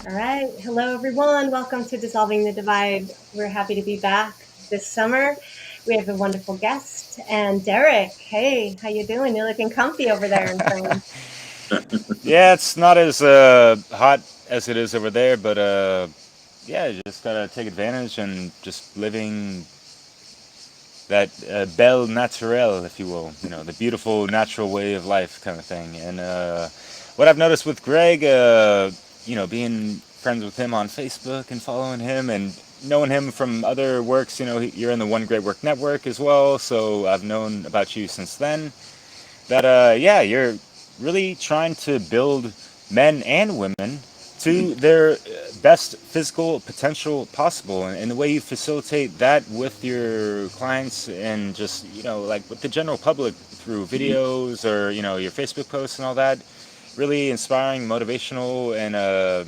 All right. Hello, everyone. Welcome to Dissolving the Divide. We're happy to be back this summer. We have a wonderful guest, and Derek. Hey, how you doing? You're looking comfy over there in France. Yeah, it's not as hot as it is over there, but yeah, you just gotta take advantage and just living that belle naturelle, if you will, the beautiful natural way of life kind of thing. And what I've noticed with Greg, being friends with him on Facebook and following him and knowing him from other works, you're in the One Great Work Network as well, so I've known about you since then that yeah, you're really trying to build men and women to their best physical potential possible, and the way you facilitate that with your clients and just like with the general public through videos or your Facebook posts and all that, really inspiring, motivational, and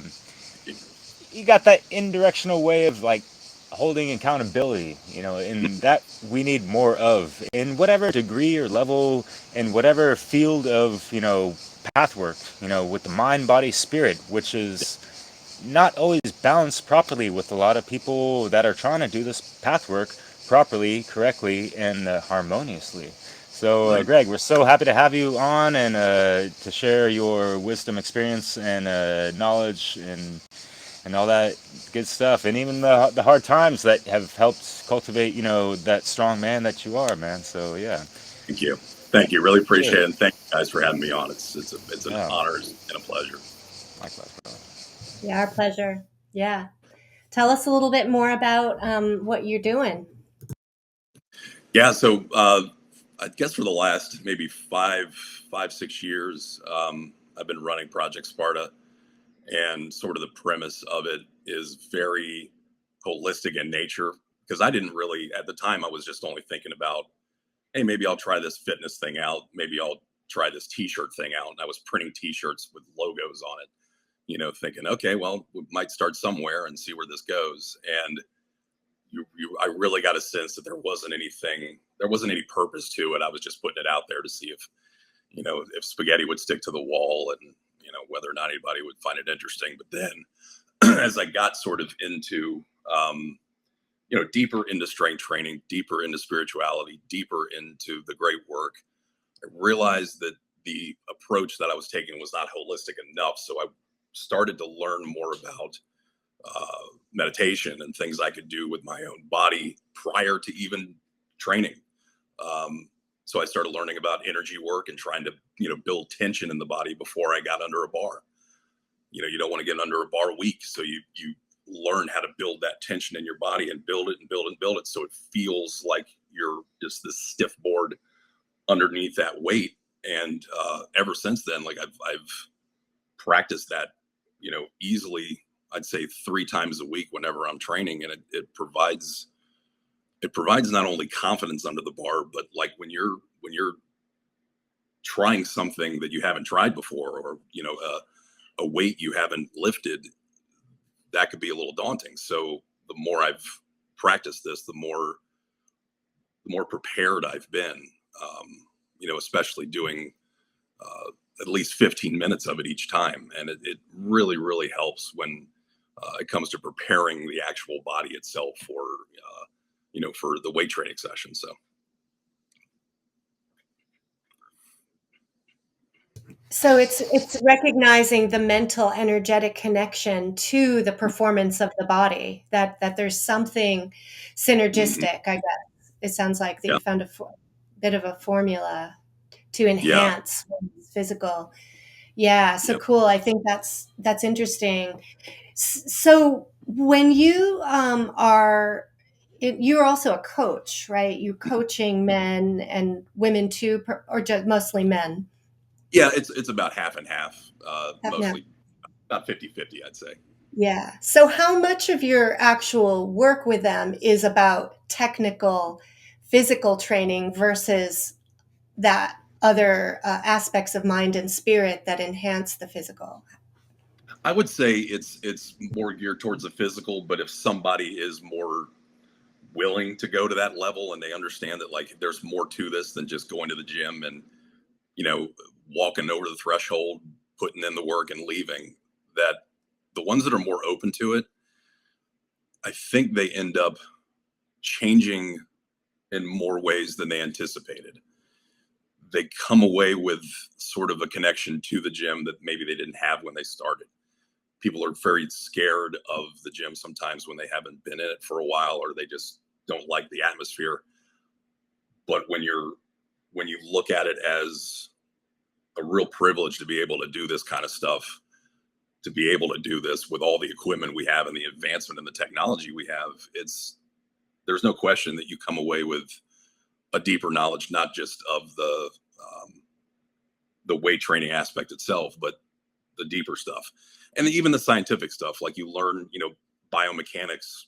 you got that indirectional way of like holding accountability, and that we need more of in whatever degree or level, in whatever field of, path work, with the mind, body, spirit, which is not always balanced properly with a lot of people that are trying to do this path work properly, correctly, and harmoniously. So, Right. Greg, we're so happy to have you on and to share your wisdom, experience, and knowledge and all that good stuff, and even the hard times that have helped cultivate, that strong man that you are, man. So yeah, Thank you. Thank you. Really yeah, appreciate it. And thank you guys for having me on. It's an yeah, honor and a pleasure. likewise, brother. Yeah, our pleasure. Yeah. Tell us a little bit more about what you're doing. Yeah. So I guess for the last maybe 6 years, I've been running Project Sparta, and sort of the premise of it is very holistic in nature. Because I didn't really, at the time, I was just only thinking about, hey, maybe I'll try this fitness thing out. Maybe I'll try this T-shirt thing out. And I was printing T-shirts with logos on it, thinking, okay, well, we might start somewhere and see where this goes. And I really got a sense that there wasn't any purpose to it. I was just putting it out there to see if spaghetti would stick to the wall, and whether or not anybody would find it interesting. But then, as I got sort of into deeper into strength training, deeper into spirituality, deeper into the great work, I realized that the approach that I was taking was not holistic enough. So I started to learn more about meditation and things I could do with my own body prior to even training. So I started learning about energy work and trying to, build tension in the body before I got under a bar. You don't want to get under a bar weak. So you learn how to build that tension in your body and build it and build it and build it. So it feels like you're just this stiff board underneath that weight. And ever since then, like I've practiced that, easily, I'd say 3 times a week whenever I'm training. And it provides not only confidence under the bar, but like when you're trying something that you haven't tried before, or, a weight you haven't lifted, that could be a little daunting. So the more I've practiced this, the more prepared I've been. Especially doing at least 15 minutes of it each time, and it really, really helps when it comes to preparing the actual body itself for the weight training session. So So it's recognizing the mental energetic connection to the performance of the body, that there's something mhm. synergistic, I guess. It sounds like that Yeah, you found a bit of a formula to yeah, enhance one's physical. Yeah, so yep, cool. I think that's interesting. So when you you're also a coach, right? You're coaching men and women too, or just mostly men? yeah. It's about half and half, Yeah. mostly about 50-50, I'd say. Yeah. So, how much of your actual work with them is about technical, physical training versus that other aspects of mind and spirit that enhance the physical? I would say it's more geared towards the physical, but if somebody is more willing to go to that level and they understand that like there's more to this than just going to the gym and you know walking over the threshold, putting in the work and leaving, that the ones that are more open to it, I think they end up changing in more ways than they anticipated. They come away with sort of a connection to the gym that maybe they didn't have when they started. People are very scared of the gym sometimes when they haven't been in it for a while, or they just don't like the atmosphere. But when you look at it as a real privilege to be able to do this kind of stuff, to be able to do this with all the equipment we have and the advancement in the technology we have, there's no question that you come away with a deeper knowledge, not just of the weight training aspect itself, but the deeper stuff, and even the scientific stuff. Like, you learn, biomechanics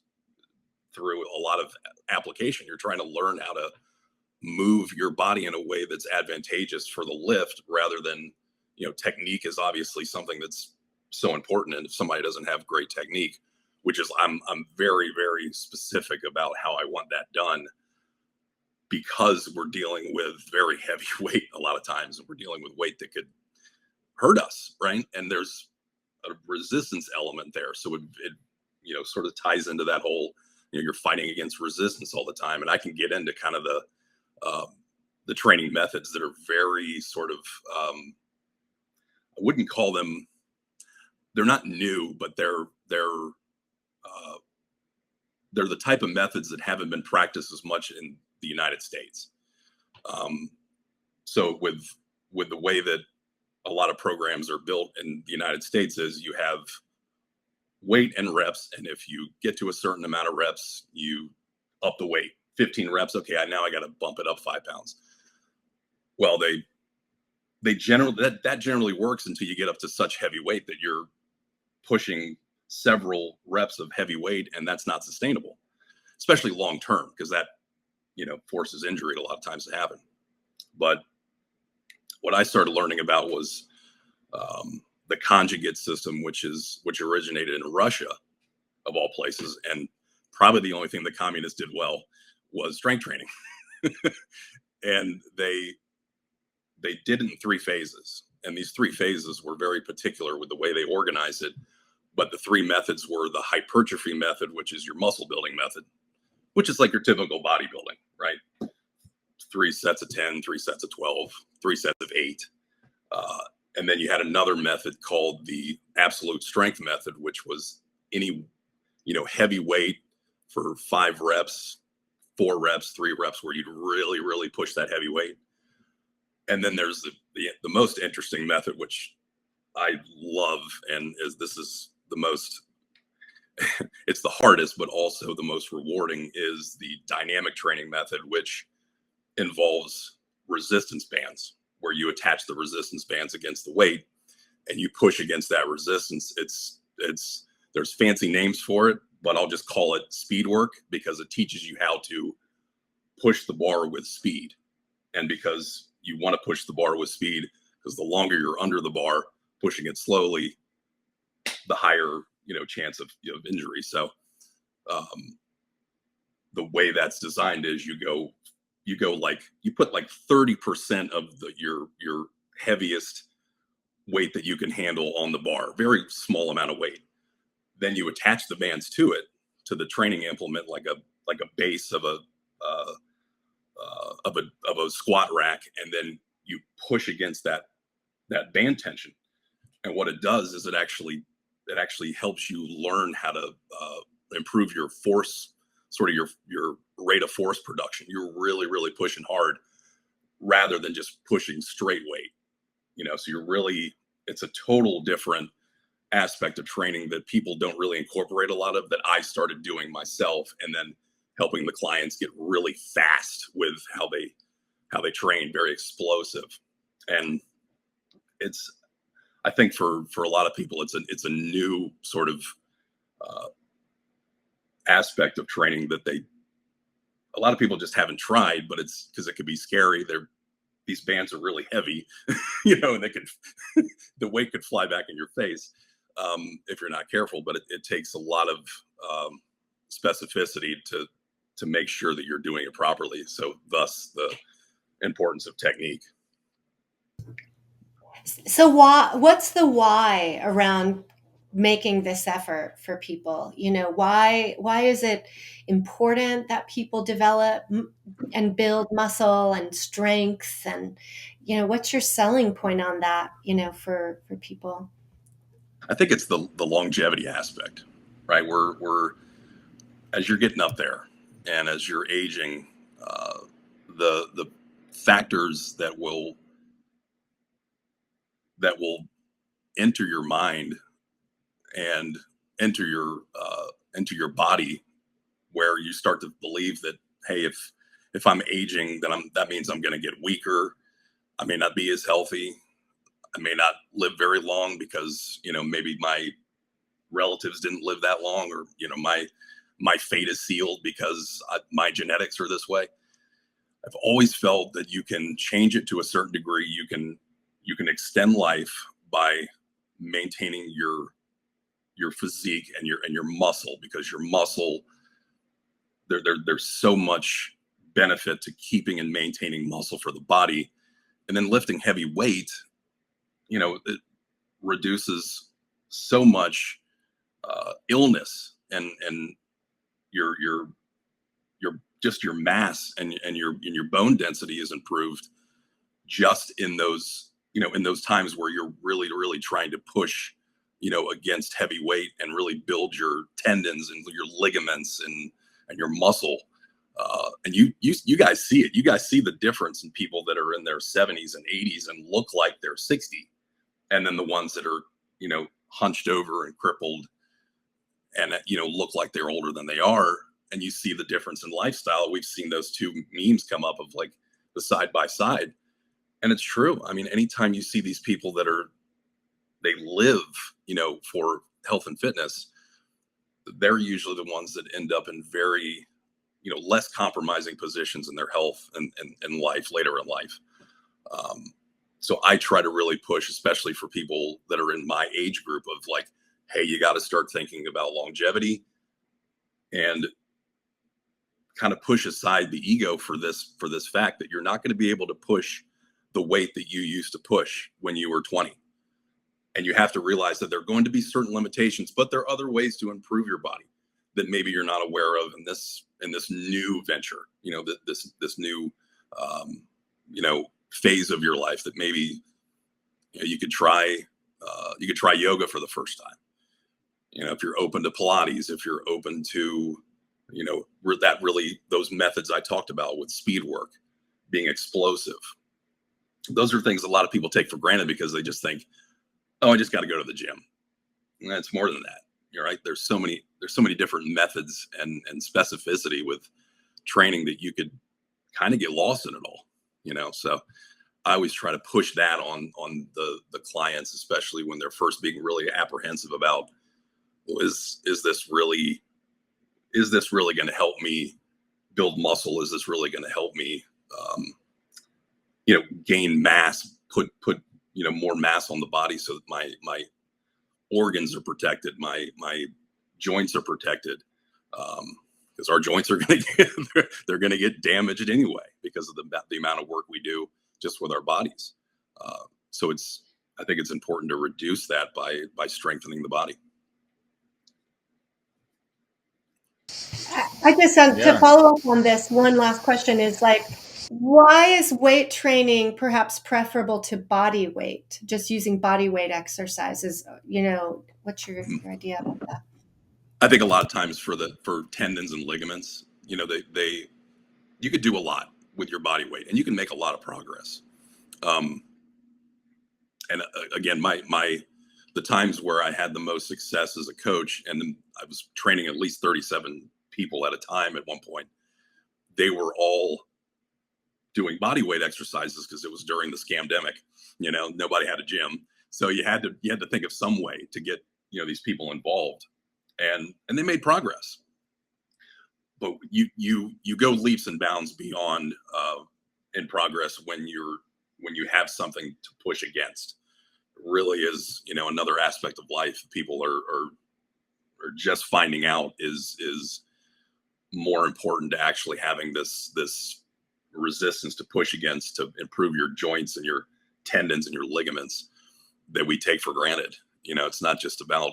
through a lot of application. You're trying to learn how to move your body in a way that's advantageous for the lift, rather than, technique is obviously something that's so important. And if somebody doesn't have great technique, which is, I'm very, very specific about how I want that done, because we're dealing with very heavy weight a lot of times, and we're dealing with weight that could hurt us, right? And there's a resistance element there. So it sort of ties into that whole, you're fighting against resistance all the time. And I can get into kind of the training methods that are very sort of, I wouldn't call them, they're not new, but they're the type of methods that haven't been practiced as much in the United States. So with the way that a lot of programs are built in the United States, is you have weight and reps. And if you get to a certain amount of reps, you up the weight. 15 reps. Okay, now I got to bump it up 5 pounds. Well, they generally, that generally works until you get up to such heavy weight that you're pushing several reps of heavy weight, and that's not sustainable, especially long term, because that forces injury a lot of times to happen. But what I started learning about was the conjugate system, which originated in Russia, of all places, and probably the only thing the communists did well was strength training. And they did it in 3 phases, and these 3 phases were very particular with the way they organized it. But the 3 methods were the hypertrophy method, which is your muscle building method, which is like your typical bodybuilding, right? 3 sets of 10, 3 sets of 12, 3 sets of 8. And then you had another method called the absolute strength method, which was any, heavy weight for 5 reps, 4 reps, 3 reps, where you'd really, really push that heavy weight. And then there's the most interesting method, which I love, and this is the most, it's the hardest, but also the most rewarding, is the dynamic training method, which involves resistance bands, where you attach the resistance bands against the weight and you push against that resistance. There's fancy names for it, but I'll just call it speed work, because it teaches you how to push the bar with speed. And because you want to push the bar with speed, because the longer you're under the bar pushing it slowly, the higher chance of injury. So the way that's designed is you put like 30% of your heaviest weight that you can handle on the bar, very small amount of weight. Then you attach the bands to it, to the training implement, like a base of a squat rack, and then you push against that band tension. And what it does is it actually helps you learn how to improve your force, sort of your rate of force production. You're really, really pushing hard, rather than just pushing straight weight. So it's a total different aspect of training that people don't really incorporate a lot of, that I started doing myself, and then helping the clients get really fast with how they train, very explosive. And I think for a lot of people, it's a new sort of aspect of training that a lot of people just haven't tried, but it's because it could be scary. These bands are really heavy, and the weight could fly back in your face if you're not careful. But it takes a lot of specificity to make sure that you're doing it properly. So thus the importance of technique. So what's the why around making this effort for people? Why is it important that people develop and build muscle and strength? And what's your selling point on that, for people? I think it's the longevity aspect, right? We're as you're getting up there and as you're aging, the factors that will enter your mind and enter your body, where you start to believe that, hey, if I'm aging, then that means I'm going to get weaker. I may not be as healthy. I may not live very long because maybe my relatives didn't live that long, or my fate is sealed because my genetics are this way. I've always felt that you can change it to a certain degree. You can extend life by maintaining your physique and your muscle, because your muscle, there's so much benefit to keeping and maintaining muscle for the body. And then lifting heavy weight, it reduces so much illness, and your just your mass and your bone density is improved just in those times where you're really trying to push against heavy weight and really build your tendons and your ligaments and your muscle. And you guys see it. You guys see the difference in people that are in their 70s and 80s and look like they're 60, and then the ones that are hunched over and crippled and look like they're older than they are. And you see the difference in lifestyle. We've seen those two memes come up of like the side by side, and it's true. I mean, anytime you see these people they live for health and fitness, they're usually the ones that end up in very less compromising positions in their health and life later in life. So I try to really push, especially for people that are in my age group, of like, hey, you got to start thinking about longevity and kind of push aside the ego for this fact that you're not going to be able to push the weight that you used to push when you were 20. And you have to realize that there are going to be certain limitations, but there are other ways to improve your body that maybe you're not aware of in this new venture, this new phase of your life, that maybe you could try yoga for the first time. If you're open to Pilates, if you're open to those methods I talked about with speed work, being explosive. Those are things a lot of people take for granted because they just think, oh, I just got to go to the gym. And it's more than that. You're right. There's so many different methods and specificity with training that you could kind of get lost in it all, so I always try to push that on the clients, especially when they're first being really apprehensive about, is this really going to help me build muscle? Is this really going to help me gain mass, put more mass on the body so that my organs are protected, my joints are protected, because our joints are going to they're going to get damaged anyway because of the amount of work we do just with our bodies. So I think it's important to reduce that by strengthening the body. I just to follow up on this, one last question is like, why is weight training perhaps preferable to body weight? Just using body weight exercises, what's your idea about that? I think a lot of times for tendons and ligaments, you could do a lot with your body weight and you can make a lot of progress. And again, the times where I had the most success as a coach, and then I was training at least 37 people at a time at one point, they were all doing body weight exercises because it was during the scamdemic. Nobody had a gym, so you had to think of some way to get these people involved, and they made progress. But you go leaps and bounds beyond in progress when you have something to push against. It really is another aspect of life people are just finding out is more important to actually having this resistance to push against, to improve your joints and your tendons and your ligaments that we take for granted. It's not just about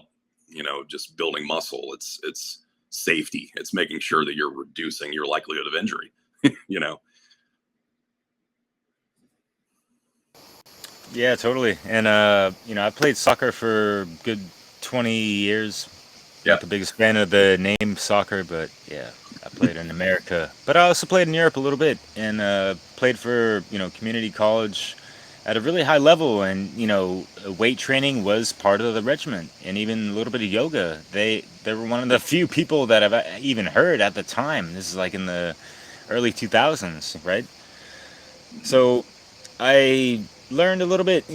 just building muscle. It's safety. It's making sure that you're reducing your likelihood of injury. Yeah, totally. And I played soccer for a good 20 years. Yeah. Not the biggest fan of the name soccer, but yeah, I played in America. But I also played in Europe a little bit, and played for community college at a really high level. And weight training was part of the regimen, and even a little bit of yoga. They were one of the few people that I've even heard at the time. This is like in the early 2000s, right? So I learned a little bit,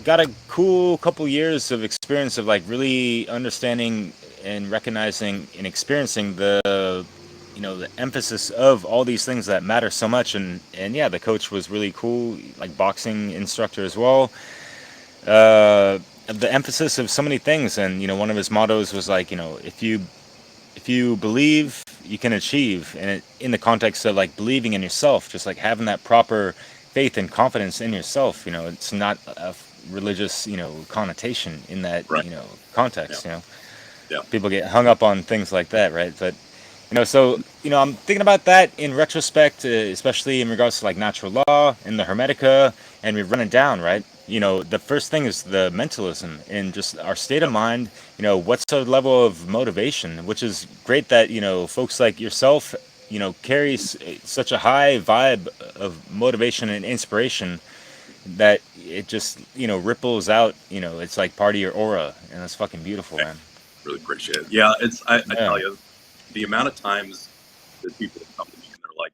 got a cool couple years of experience of like really understanding and recognizing and experiencing the emphasis of all these things that matter so much. And yeah, the coach was really cool, like boxing instructor as well. The emphasis of so many things. And one of his mottos was like, if you believe, you can achieve. And in the context of like believing in yourself, just like having that proper faith and confidence in yourself. It's not a religious connotation in that Right. context. Yeah. Yeah. People get hung up on things like that, right? But so I'm thinking about that in retrospect, especially in regards to like natural law and the Hermetica, and we run it down, right? The first thing is the mentalism and just our state of mind. What's the level of motivation, which is great that folks like yourself carries such a high vibe of motivation and inspiration that it just ripples out. It's like part of your aura, and that's fucking beautiful, man. Really appreciate it. Yeah, I Yeah. tell you, the amount of times that people come to me and they're like,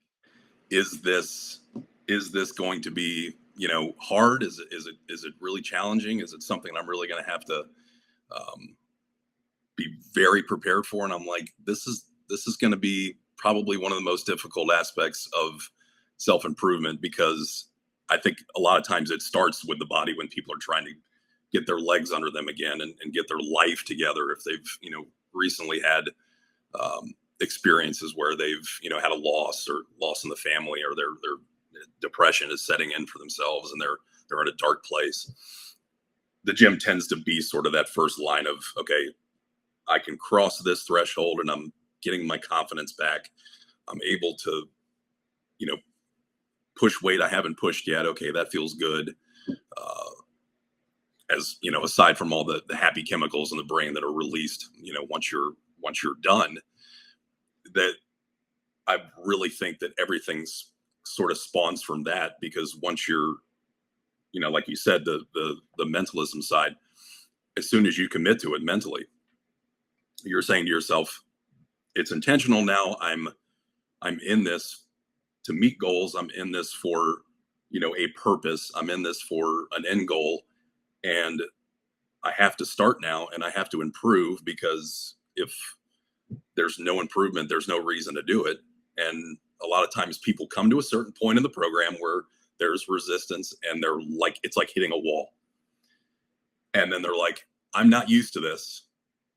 is this going to be hard? Is it really challenging? Is it something I'm really going to have to be very prepared for? And I'm like, this is going to be probably one of the most difficult aspects of self-improvement, because I think a lot of times it starts with the body when people are trying to get their legs under them again and get their life together. If they've recently had experiences where they've had a loss in the family, or their depression is setting in for themselves and they're in a dark place, the gym tends to be sort of that first line of, okay, I can cross this threshold and I'm getting my confidence back. I'm able to push weight I haven't pushed yet. Okay, that feels good. As aside from all the happy chemicals in the brain that are released once you're done, that I really think that everything's sort of spawns from that. Because once you're like you said, the mentalism side, as soon as you commit to it mentally, you're saying to yourself, it's intentional now. I'm in this to meet goals. I'm in this for a purpose. I'm in this for an end goal, and I have to start now, and I have to improve, because if there's no improvement, there's no reason to do it. And a lot of times people come to a certain point in the program where there's resistance, and they're like, it's like hitting a wall. And then they're like, I'm not used to this.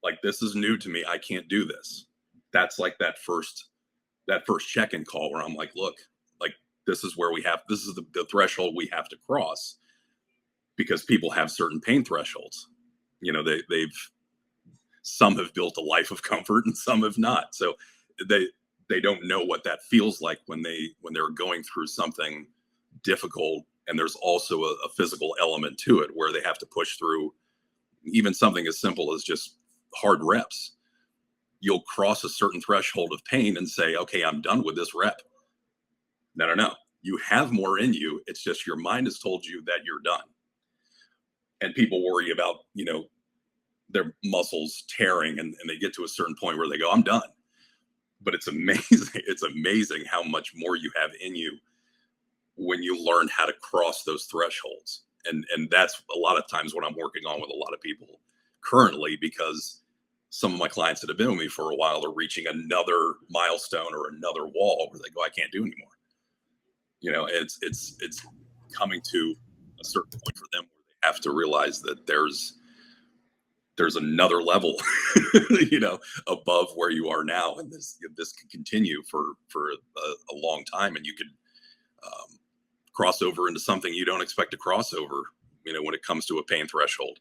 Like, this is new to me. I can't do this. That's like that first check-in call where I'm like, look, like, this is the threshold we have to cross, because people have certain pain thresholds. Some have built a life of comfort and some have not. So they don't know what that feels like when they're going through something difficult. And there's also a physical element to it, where they have to push through even something as simple as just hard reps. You'll cross a certain threshold of pain and say, okay, I'm done with this rep. No. You have more in you. It's just your mind has told you that you're done. And people worry about, their muscles tearing, and they get to a certain point where they go, I'm done. But it's amazing. It's amazing how much more you have in you when you learn how to cross those thresholds. And that's a lot of times what I'm working on with a lot of people currently, because some of my clients that have been with me for a while are reaching another milestone or another wall where they go, I can't do anymore. It's coming to a certain point for them where they have to realize that there's another level, above where you are now. And this can continue for a long time. And you could cross over into something you don't expect to cross over, when it comes to a pain threshold.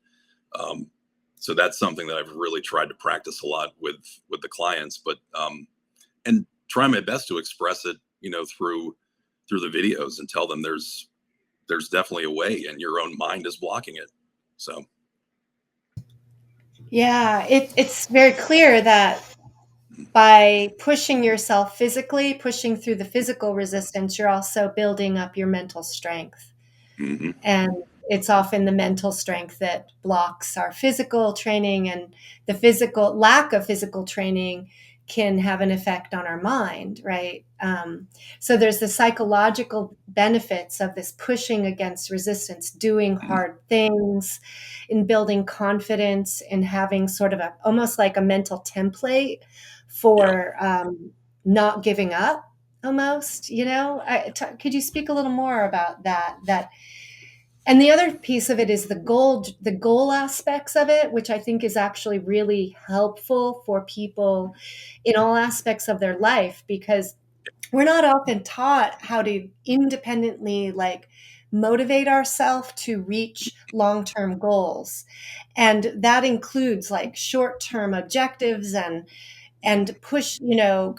So that's something that I've really tried to practice a lot with the clients, but and try my best to express it, through the videos and tell them there's definitely a way and your own mind is blocking it. So Yeah, it's very clear that by pushing yourself physically, pushing through the physical resistance, you're also building up your mental strength. mhm. And it's often the mental strength that blocks our physical training, and the physical lack of physical training can have an effect on our mind, right? So there's the psychological benefits of this pushing against resistance, doing hard things, in building confidence, in having sort of a almost like a mental template Yeah, for not giving up. Almost, could you speak a little more about that? And the other piece of it is the goal aspects of it, which I think is actually really helpful for people in all aspects of their life, because we're not often taught how to independently motivate ourselves to reach long-term goals. And that includes like short-term objectives and push,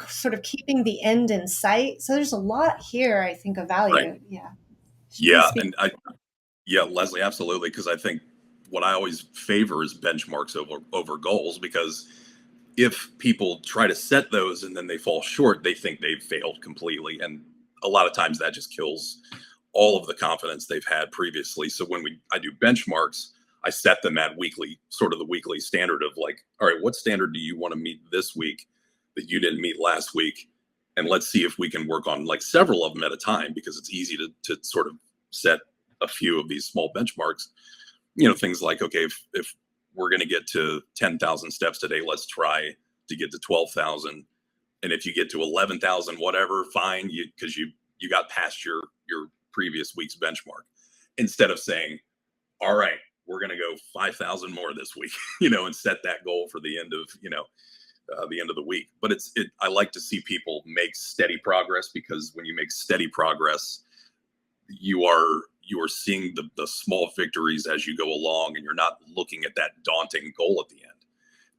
sort of keeping the end in sight. So there's a lot here, I think, of right. value. Yeah. Please Yeah, speak. and yeah, Leslie, absolutely. Because I think what I always favor is benchmarks over goals. Because if people try to set those and then they fall short, they think they've failed completely, and a lot of times that just kills all of the confidence they've had previously. So when I do benchmarks, I set them at weekly, sort of the weekly standard of like, all right, what standard do you want to meet this week that you didn't meet last week? And let's see if we can work on like several of them at a time, because it's easy to sort of set a few of these small benchmarks. Things like, okay, if we're going to get to 10,000 steps today, let's try to get to 12,000. And if you get to 11,000, whatever, fine, because you got past your previous week's benchmark. Instead of saying, all right, we're going to go 5,000 more this week, and set that goal for the end of the end of the week. But I like to see people make steady progress, because when you make steady progress, you are seeing the small victories as you go along, and you're not looking at that daunting goal at the end.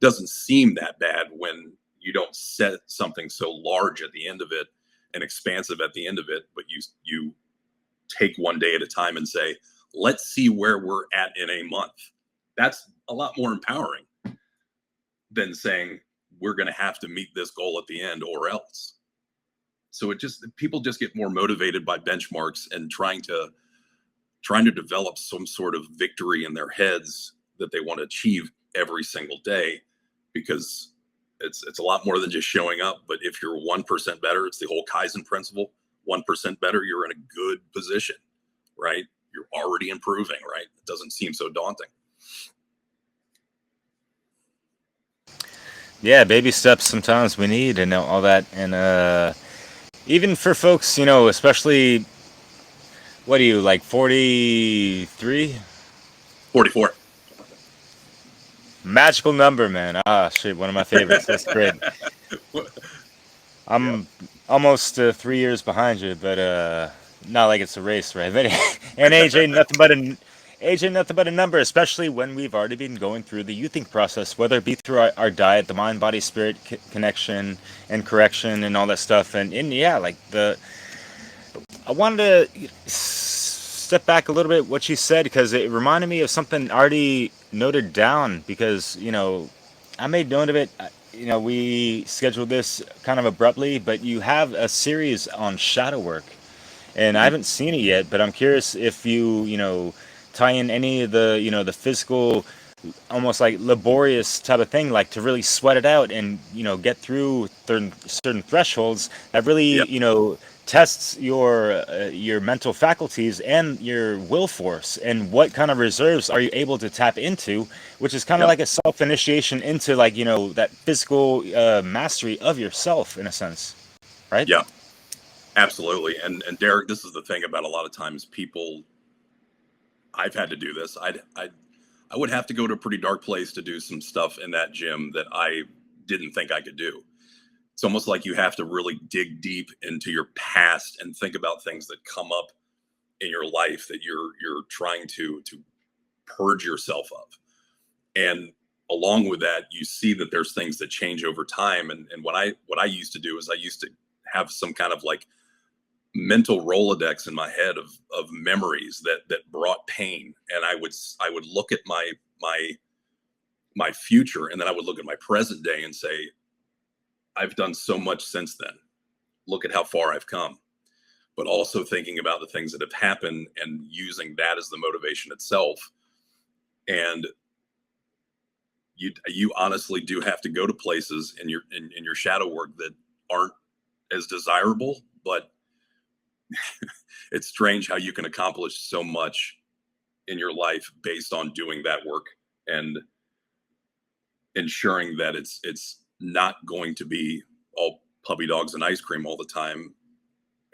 It doesn't seem that bad when you don't set something so large at the end of it and expansive at the end of it, but you take one day at a time and say, let's see where we're at in a month. That's a lot more empowering than saying we're going to have to meet this goal at the end or else. So people just get more motivated by benchmarks and trying to develop some sort of victory in their heads that they want to achieve every single day, because it's a lot more than just showing up. But if you're 1% better, it's the whole Kaizen principle. 1% better, you're in a good position, right? You're already improving, right? It doesn't seem so daunting. Yeah, baby steps sometimes we need and all that. And even for folks, especially, what are you, like 43? 44. Magical number, man. Ah, shit, one of my favorites. That's great. Yeah. I'm almost 3 years behind you, but not like it's a race, right? But, and AJ, nothing but a number, especially when we've already been going through the you think process, whether it be through our diet, the mind, body, spirit connection and correction, and all that stuff. And yeah, like I wanted to step back a little bit what you said, because it reminded me of something already noted down, because I made note of it. We scheduled this kind of abruptly, but you have a series on shadow work, and I Mhm. haven't seen it yet, but I'm curious if you tie in any of the physical, almost like laborious type of thing, like to really sweat it out and get through certain thresholds that Yeah. really tests your mental faculties and your will force, and what kind of reserves are you able to tap into, which is kind of Yep. like a self initiation into, like, that physical mastery of yourself, in a sense, right? Yeah. Absolutely. And Derek, this is the thing about a lot of times people. I've had to do this. I would have to go to a pretty dark place to do some stuff in that gym that I didn't think I could do. It's almost like you have to really dig deep into your past and think about things that come up in your life that you're trying to purge yourself of. And along with that, you see that there's things that change over time. And what I used to do is I used to have some kind of like mental Rolodex in my head of memories that brought pain. And I would look at my future, and then I would look at my present day and say, I've done so much since then. Look at how far I've come. But also thinking about the things that have happened and using that as the motivation itself. And you honestly do have to go to places in your shadow work that aren't as desirable, but it's strange how you can accomplish so much in your life based on doing that work and ensuring that it's not going to be all puppy dogs and ice cream all the time.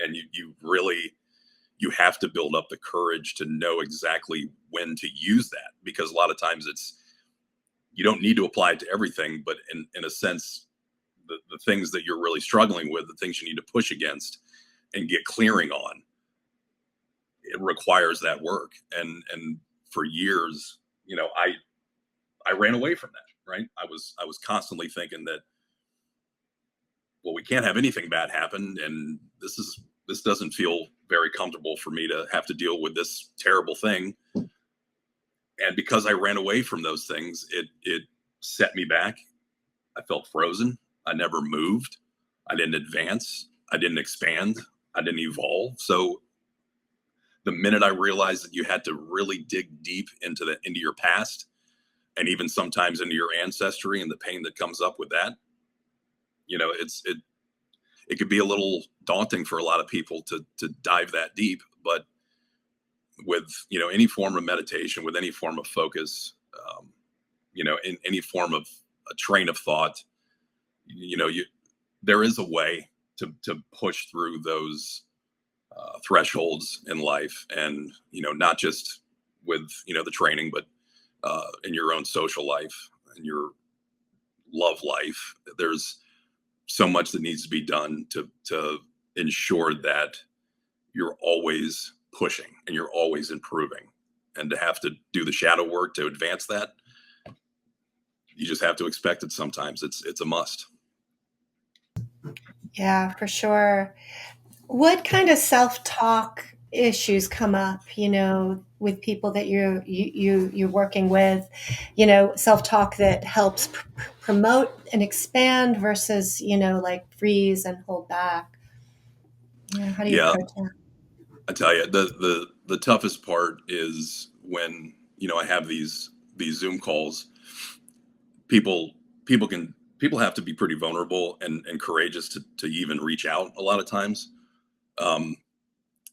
And you have to build up the courage to know exactly when to use that, because a lot of times you don't need to apply it to everything, but in a sense, the things that you're really struggling with, the things you need to push against and get clearing on, it requires that work. And for years, I ran away from that, right? I was constantly thinking that, well, we can't have anything bad happen, and this doesn't feel very comfortable for me to have to deal with this terrible thing. And because I ran away from those things, it set me back. I felt frozen. I never moved. I didn't advance. I didn't expand. I didn't evolve. So the minute I realized that you had to really dig deep into your past, and even sometimes into your ancestry and the pain that comes up with that, it could be a little daunting for a lot of people to dive that deep. But with any form of meditation, with any form of focus, in any form of a train of thought, there is a way to push through those thresholds in life, and not just with the training, but in your own social life and your love life. There's so much that needs to be done to ensure that you're always pushing and you're always improving. And to have to do the shadow work to advance that, you just have to expect it sometimes. It's a must. Yeah, for sure. What kind of self-talk issues come up, with people that you're working with, self-talk that helps promote and expand versus, like freeze and hold back? How do you Yeah, approach that? I tell you, the toughest part is when I have these Zoom calls. People people have to be pretty vulnerable and courageous to even reach out a lot of times. Um,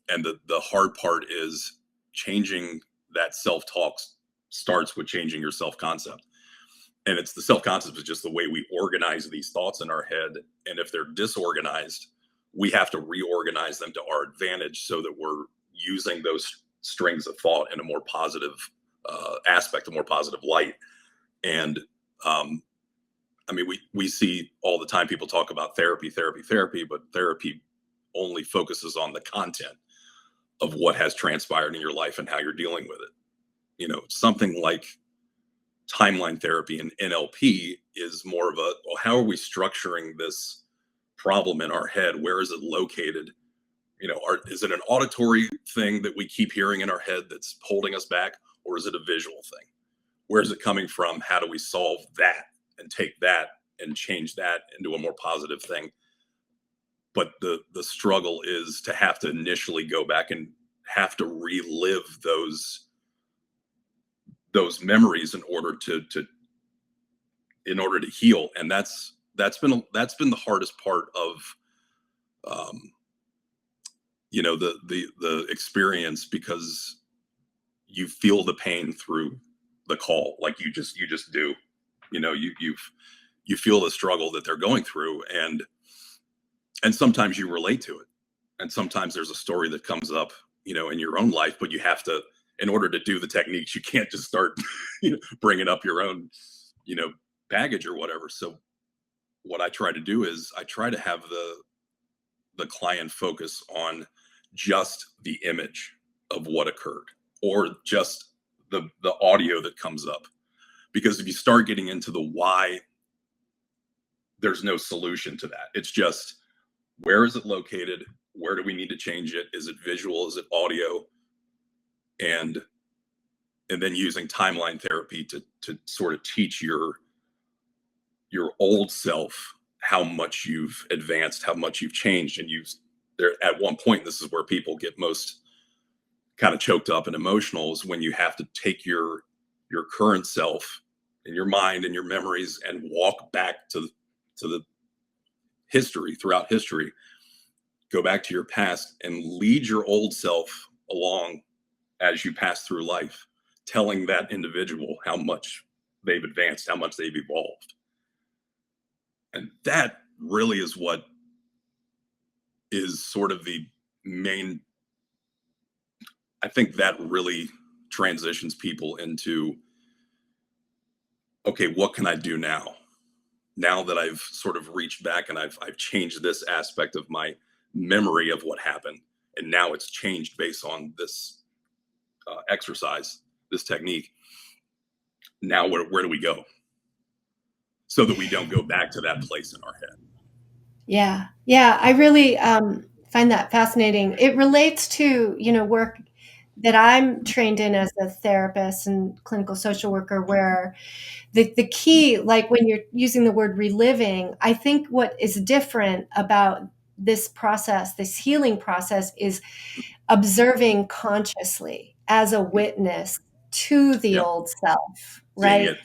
and the hard part is changing that self-talk starts with changing your self-concept. And it's the self-concept is just the way we organize these thoughts in our head. And if they're disorganized, we have to reorganize them to our advantage so that we're using those strings of thought in a more positive aspect, a more positive light. And I mean, we see all the time people talk about therapy, but therapy only focuses on the content of what has transpired in your life and how you're dealing with it. Something like timeline therapy and NLP is more of well, how are we structuring this problem in our head? Where is it located? Is it an auditory thing that we keep hearing in our head that's holding us back, or is it a visual thing? Where is it coming from? How do we solve that and take that and change that into a more positive thing? But the struggle is to have to initially go back and have to relive those memories in order to heal. And that's been the hardest part of the experience, because you feel the pain through the call, like you just do. You feel the struggle that they're going through, and sometimes you relate to it, and sometimes there's a story that comes up in your own life, but you have to, in order to do the techniques, you can't just start bringing up your own baggage or whatever. So what I try to do is I try to have the client focus on just the image of what occurred, or just the audio that comes up, Because if you start getting into the why, there's no solution to that. It's just, where is it located? Where do we need to change it? Is it visual? Is it audio? And then using timeline therapy to sort of teach your old self how much you've advanced, how much you've changed. And there at one point, this is where people get most kind of choked up and emotional, is when you have to take your current self and your mind and your memories and walk back to the history, throughout history, go back to your past and lead your old self along as you pass through life, telling that individual how much they've advanced, how much they've evolved. And that really is what is sort of the main, I think that really transitions people into, okay, what can I do now? Now that I've sort of reached back and I've changed this aspect of my memory of what happened, and now it's changed based on this exercise, this technique. Now where do we go, so that we don't go back to that place in our head? Yeah. Yeah. I really find that fascinating. It relates to, work that I'm trained in as a therapist and clinical social worker, where the key, like when you're using the word reliving, I think what is different about this process, this healing process, is observing consciously as a witness to the Yep. old self, Seeing right? it.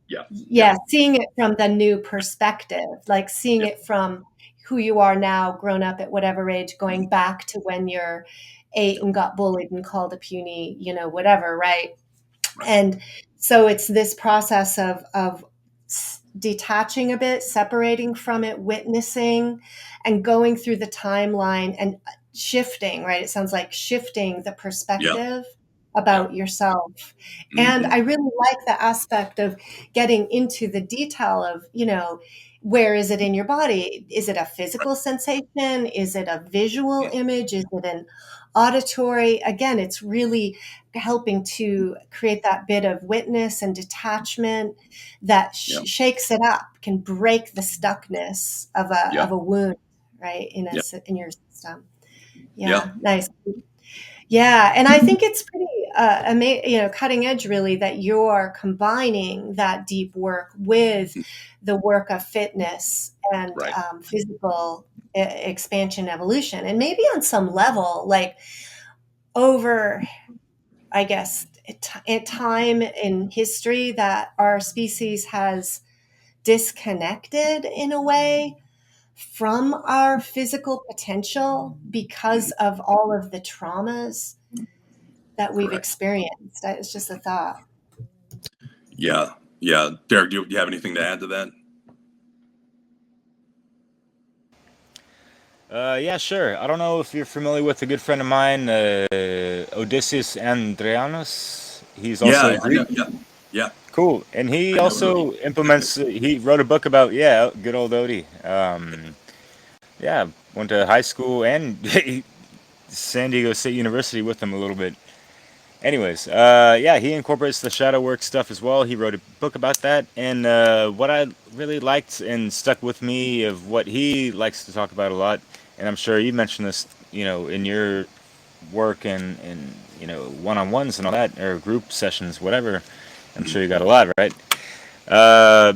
Yeah. Yeah, seeing it from the new perspective, like seeing Yep. it from who you are now, grown up at whatever age, going back to when you're 8 and got bullied and called a puny, whatever, right? Right. And so it's this process of detaching a bit, separating from it, witnessing, and going through the timeline and shifting, right? It sounds like shifting the Yeah. perspective Yeah. about yourself. And Mm-hmm. I really like the aspect of getting into the detail of, where is it in your body? Is it a Right. physical sensation? Is it a visual Mm. image? Is it an auditory? Again, it's really helping to create that bit of witness and detachment that Yeah. shakes it up, can break the stuckness of a Yeah. of a wound, right, Yeah. in your system. Yeah. Yeah, nice. Yeah, and I think it's pretty cutting edge, really, that you're combining that deep work with Mm. the work of fitness and Right. physical expansion, evolution, and maybe on some level, like over, I guess, a time in history that our species has disconnected in a way from our physical potential because Mhm. of all of the traumas that we've Correct. experienced. It's just a thought. Yeah. Yeah. Derek, do you have anything to add to that? Yeah, sure. I don't know if you're familiar with a good friend of mine, Odysseus Andrianos. He's Yeah. also I know. Greek. Yeah. Yeah. Cool. And he I know Odie. also implements, he wrote a book about, yeah, good old Odie. Yeah, went to high school and San Diego State University with him a little bit. Anyways, yeah, he incorporates the shadow work stuff as well. He wrote a book about that. And what I really liked and stuck with me of what he likes to talk about a lot, and I'm sure you mentioned this, in your work and one-on-ones and all that, or group sessions, whatever. I'm Mhm. sure you got a lot, right? Uh,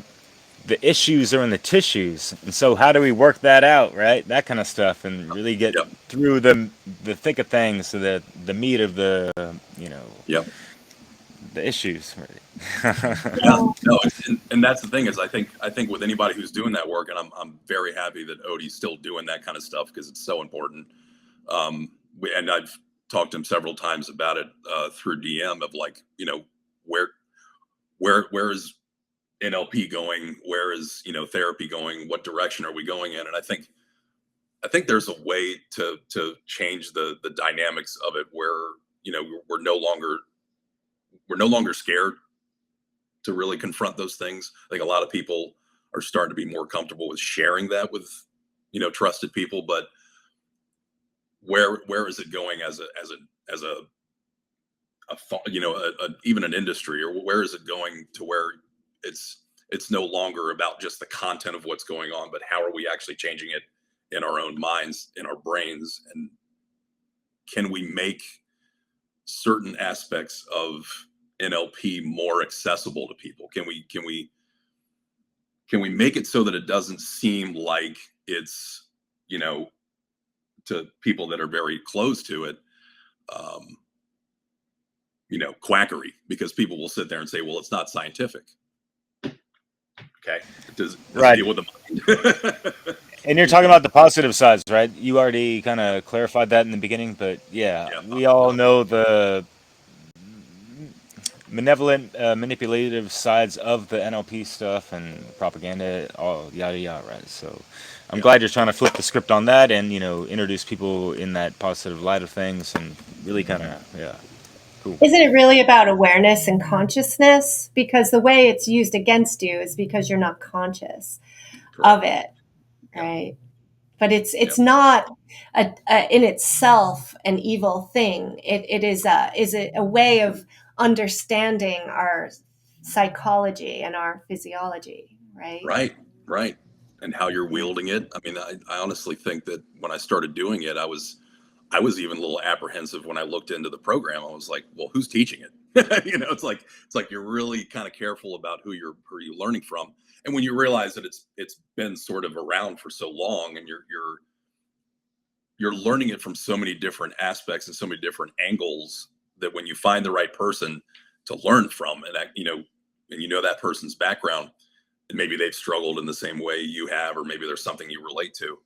the issues are in the tissues, and so how do we work that out, right? That kind of stuff, and really get Yep. through the thick of things, so the meat of the Yep. the issues. Right? Yeah. No. And that's the thing, is I think with anybody who's doing that work, and I'm very happy that Odie's still doing that kind of stuff, because it's so important. And I've talked to him several times about it through DM, of like, where where is NLP going? Where is therapy going? What direction are we going in? And I think there's a way to change the dynamics of it, where we're no longer scared to really confront those things. I think a lot of people are starting to be more comfortable with sharing that with trusted people. But where is it going as a even an industry, or where is it going to where it's no longer about just the content of what's going on, but how are we actually changing it in our own minds, in our brains, and can we make certain aspects of NLP more accessible to people? Can we make it so that it doesn't seem like it's, to people that are very close to it, quackery, because people will sit there and say, well, it's not scientific. Okay. It doesn't Right. deal with the mind. And you're talking about the positive sides, right? You already kind of clarified that in the beginning, but yeah, we all know the malevolent, manipulative sides of the NLP stuff and propaganda, all yada yada, right? So I'm glad you're trying to flip the script on that and introduce people in that positive light of things and really kind of cool. Isn't it really about awareness and consciousness? Because the way it's used against you is because you're not conscious of it, right? But it's not in itself an evil thing. It is a way of understanding our psychology and our physiology, right? Right. And how you're wielding it. I mean, I honestly think that when I started doing it, I was even a little apprehensive when I looked into the program. I was like, well, who's teaching it? It's like you're really kind of careful about who you're learning from. And when you realize that it's been sort of around for so long, and you're learning it from so many different aspects and so many different angles, that when you find the right person to learn from, and that person's background, and maybe they've struggled in the same way you have, or maybe there's something you relate to.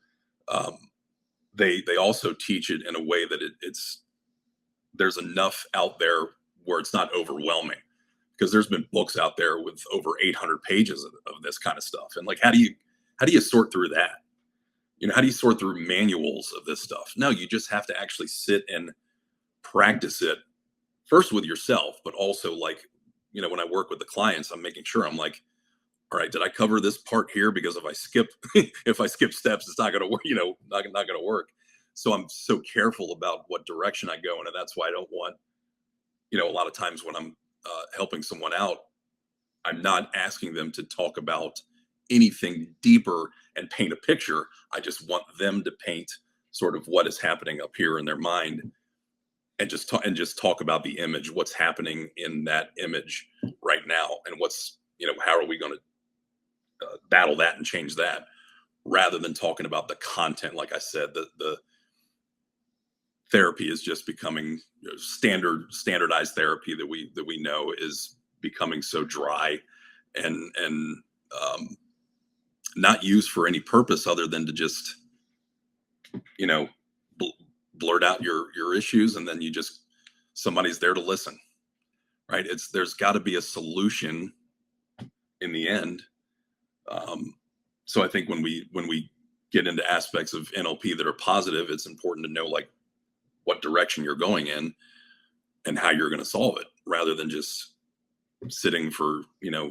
They also teach it in a way that there's enough out there where it's not overwhelming, because there's been books out there with over 800 pages of this kind of stuff. And like, how do you sort through that? How do you sort through manuals of this stuff? No, you just have to actually sit and practice it first with yourself, but also, like, when I work with the clients, I'm making sure, I'm like, all right, did I cover this part here? Because if I skip steps, it's not going to work, not going to work. So I'm so careful about what direction I go in. And that's why I don't want, a lot of times when I'm helping someone out, I'm not asking them to talk about anything deeper and paint a picture. I just want them to paint sort of what is happening up here in their mind, and just talk about the image, what's happening in that image right now, and what's, how are we going to battle that and change that, rather than talking about the content. Like I said, the therapy is just becoming standardized therapy that we know is becoming so dry and not used for any purpose other than to just blurt out your issues, and then somebody's there to listen, right? There's got to be a solution in the end. So I think when we get into aspects of NLP that are positive, it's important to know, like, what direction you're going in and how you're going to solve it, rather than just sitting for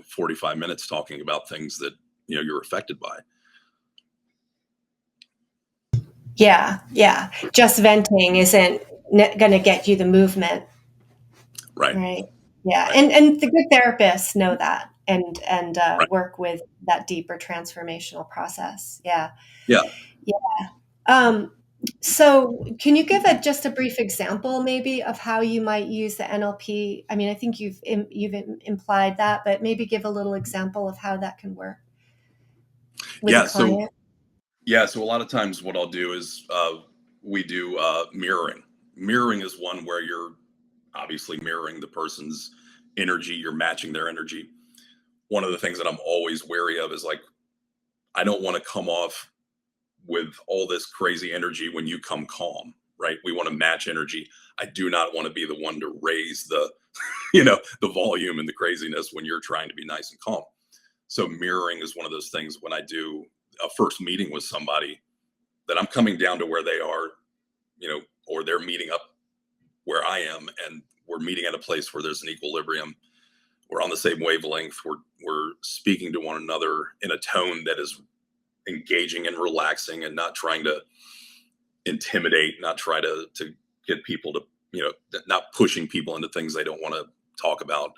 45 minutes talking about things that you're affected by. Yeah. Just venting isn't going to get you the movement. Right. Yeah. Right. And the good therapists know that, and Right. work with that deeper transformational process. Yeah. Yeah. So can you give just a brief example maybe of how you might use the NLP? I mean, I think you've implied that, but maybe give a little example of how that can work with a client. So a lot of times what I'll do is we do mirroring. Mirroring is one where you're obviously mirroring the person's energy, you're matching their energy. One of the things that I'm always wary of is, like, I don't want to come off with all this crazy energy when you come calm, right? We want to match energy. I do not want to be the one to raise the, the volume and the craziness when you're trying to be nice and calm. So mirroring is one of those things when I do a first meeting with somebody, that I'm coming down to where they are, or they're meeting up where I am, and we're meeting at a place where there's an equilibrium. We're on the same wavelength. We're speaking to one another in a tone that is engaging and relaxing, and not trying to intimidate, not try to get people to, not pushing people into things they don't want to talk about.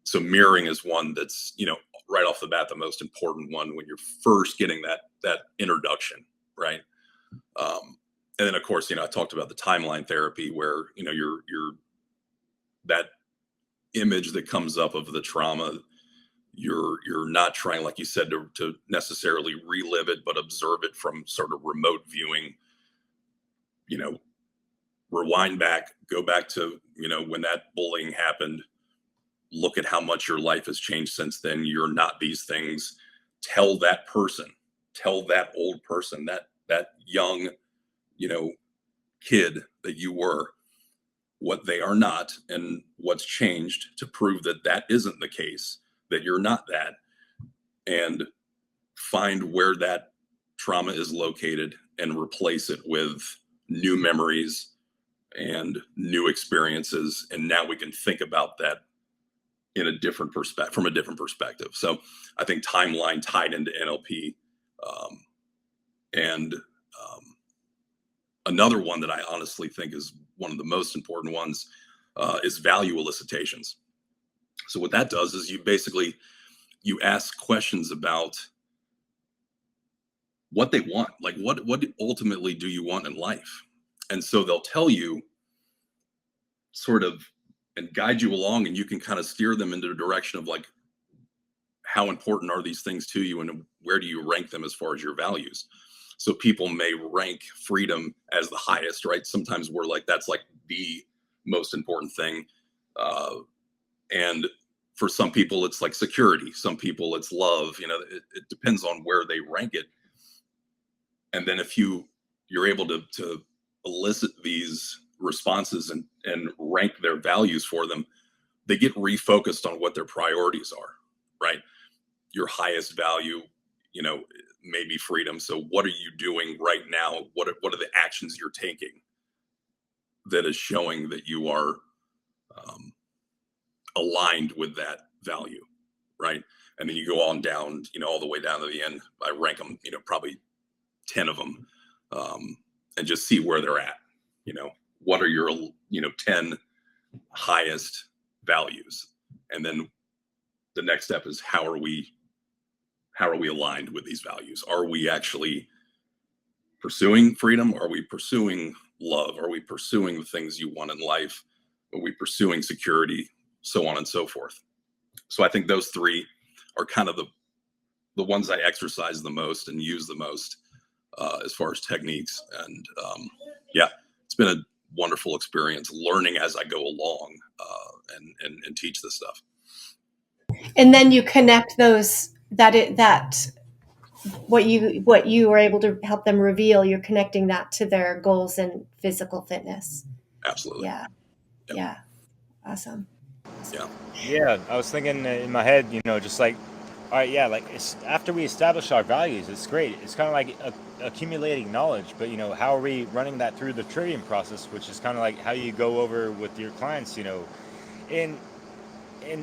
So mirroring is one that's, right off the bat, the most important one when you're first getting that introduction, right? And then of course, I talked about the timeline therapy where, you're that image that comes up of the trauma, you're not trying, like you said, to necessarily relive it, but observe it from sort of remote viewing, rewind back, go back to, when that bullying happened, look at how much your life has changed since then. You're not these things. Tell that person, tell that old person, that young, kid that you were, what they are not and what's changed to prove that that isn't the case, that you're not that, and find where that trauma is located and replace it with new memories and new experiences. And now we can think about that in a different perspective, from a different perspective. So I think timeline tied into NLP. And another one that I honestly think is one of the most important ones is value elicitations. So what that does is you ask questions about what they want, like what ultimately do you want in life? And so they'll tell you sort of and guide you along, and you can kind of steer them into the direction of like, how important are these things to you and where do you rank them as far as your values? So people may rank freedom as the highest, right? Sometimes we're like, that's like the most important thing. And for some people, it's like security. Some people it's love, it depends on where they rank it. And then if you're able to elicit these responses and rank their values for them, they get refocused on what their priorities are, right? Your highest value, maybe freedom. So what are you doing right now? What are the actions you're taking that is showing that you are aligned with that value, right? And then you go on down, all the way down to the end. I rank them, probably 10 of them, and just see where they're at. What are your, 10 highest values? And then the next step is how are we aligned with these values? Are we actually pursuing freedom? Are we pursuing love? Are we pursuing the things you want in life? Are we pursuing security? So on and so forth. So I think those three are kind of the ones I exercise the most and use the most as far as techniques. And it's been a wonderful experience learning as I go along and teach this stuff. And then you connect those what you were able to help them reveal, you're connecting that to their goals and physical fitness. Absolutely. Yeah. Yep. Yeah. Awesome. Yeah, I was thinking in my head, just like, all right, yeah, like after we establish our values, it's great. It's kind of like accumulating knowledge, but how are we running that through the trivium process, which is kind of like how you go over with your clients, in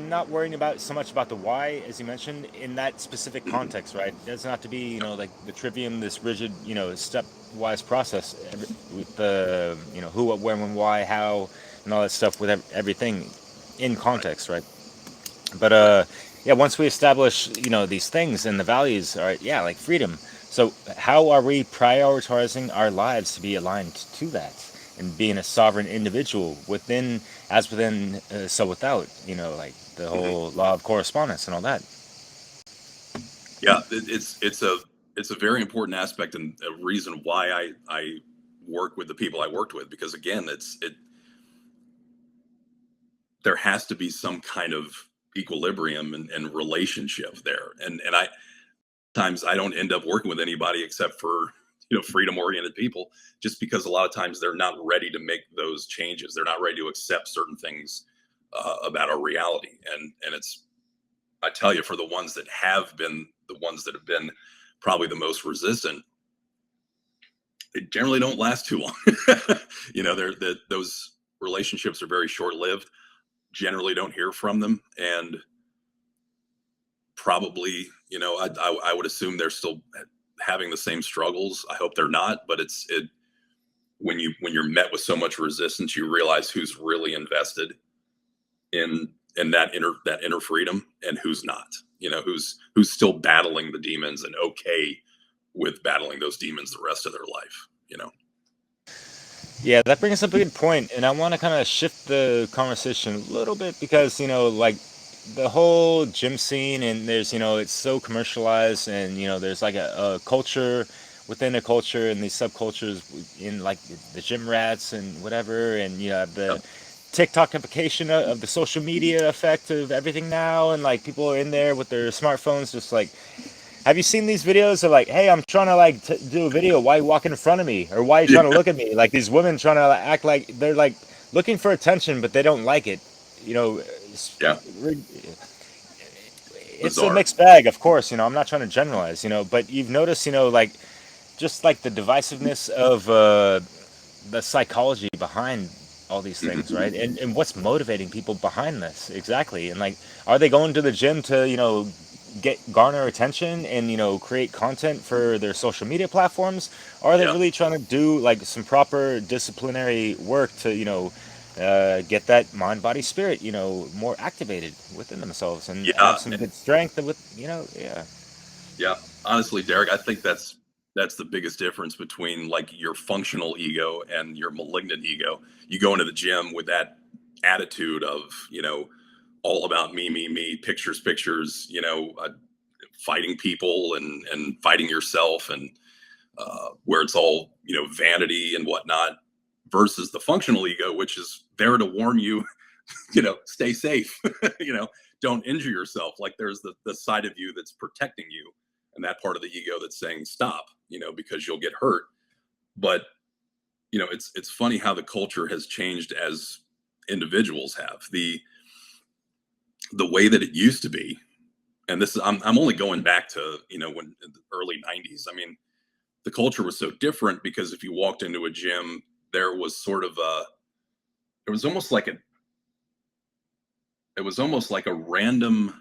not worrying about so much about the why, as you mentioned, in that specific context, right? It doesn't have to be, like the trivium, this rigid, stepwise process with the, who, what, when, why, how, and all that stuff with everything in context, right? But once we establish, these things and the values, all right, yeah, like freedom. So how are we prioritizing our lives to be aligned to that? And being a sovereign individual within, so without, like the whole law of correspondence and all that. Yeah, it's a very important aspect and a reason why I work with the people I worked with, because again, there has to be some kind of equilibrium and relationship there. And times I don't end up working with anybody except for freedom oriented people, just because a lot of times they're not ready to make those changes. They're not ready to accept certain things about our reality. And it's, I tell you, for the ones that have been probably the most resistant, they generally don't last too long. Those relationships are very short lived. Generally don't hear from them, and probably I would assume they're still having the same struggles. I hope they're not, but when you're met with so much resistance, you realize who's really invested in and that inner freedom, and who's not, who's still battling the demons and okay with battling those demons the rest of their life. Yeah, that brings up a good point, and I want to kind of shift the conversation a little bit because like the whole gym scene, and there's it's so commercialized, and there's like a culture within a culture, and these subcultures in like the gym rats and whatever, and you have Yep. the TikTokification of the social media effect of everything now, and like people are in there with their smartphones, just like have you seen these videos of like, hey, I'm trying to like do a video. Why you walking in front of me? Or why you trying to Yeah. look at me? Like these women trying to act like they're like looking for attention, but they don't like it. You know, it's, Yeah. it's a Bizarre. mixed bag, of course. I'm not trying to generalize. But you've noticed, like just like the divisiveness of the psychology behind all these things, Hmm. right? And what's motivating people behind this exactly? And like, are they going to the gym to get garner attention and create content for their social media platforms? Or are they Yeah. really trying to do like some proper disciplinary work to get that mind, body, spirit more activated within themselves and Yeah. have some good strength with yeah. Yeah. Honestly, Derek, I think that's the biggest difference between like your functional ego and your malignant ego. You go into the gym with that attitude of, all about me, pictures, fighting people and fighting yourself, and where it's all, vanity and whatnot, versus the functional ego, which is there to warn you, stay safe, don't injure yourself. Like there's the side of you that's protecting you, and that part of the ego that's saying stop, because you'll get hurt. But it's funny how the culture has changed as individuals have. The way that it used to be, and this is I'm only going back to when in the early 90s. I mean, the culture was so different because if you walked into a gym, there was sort of a it was almost like a it was almost like a random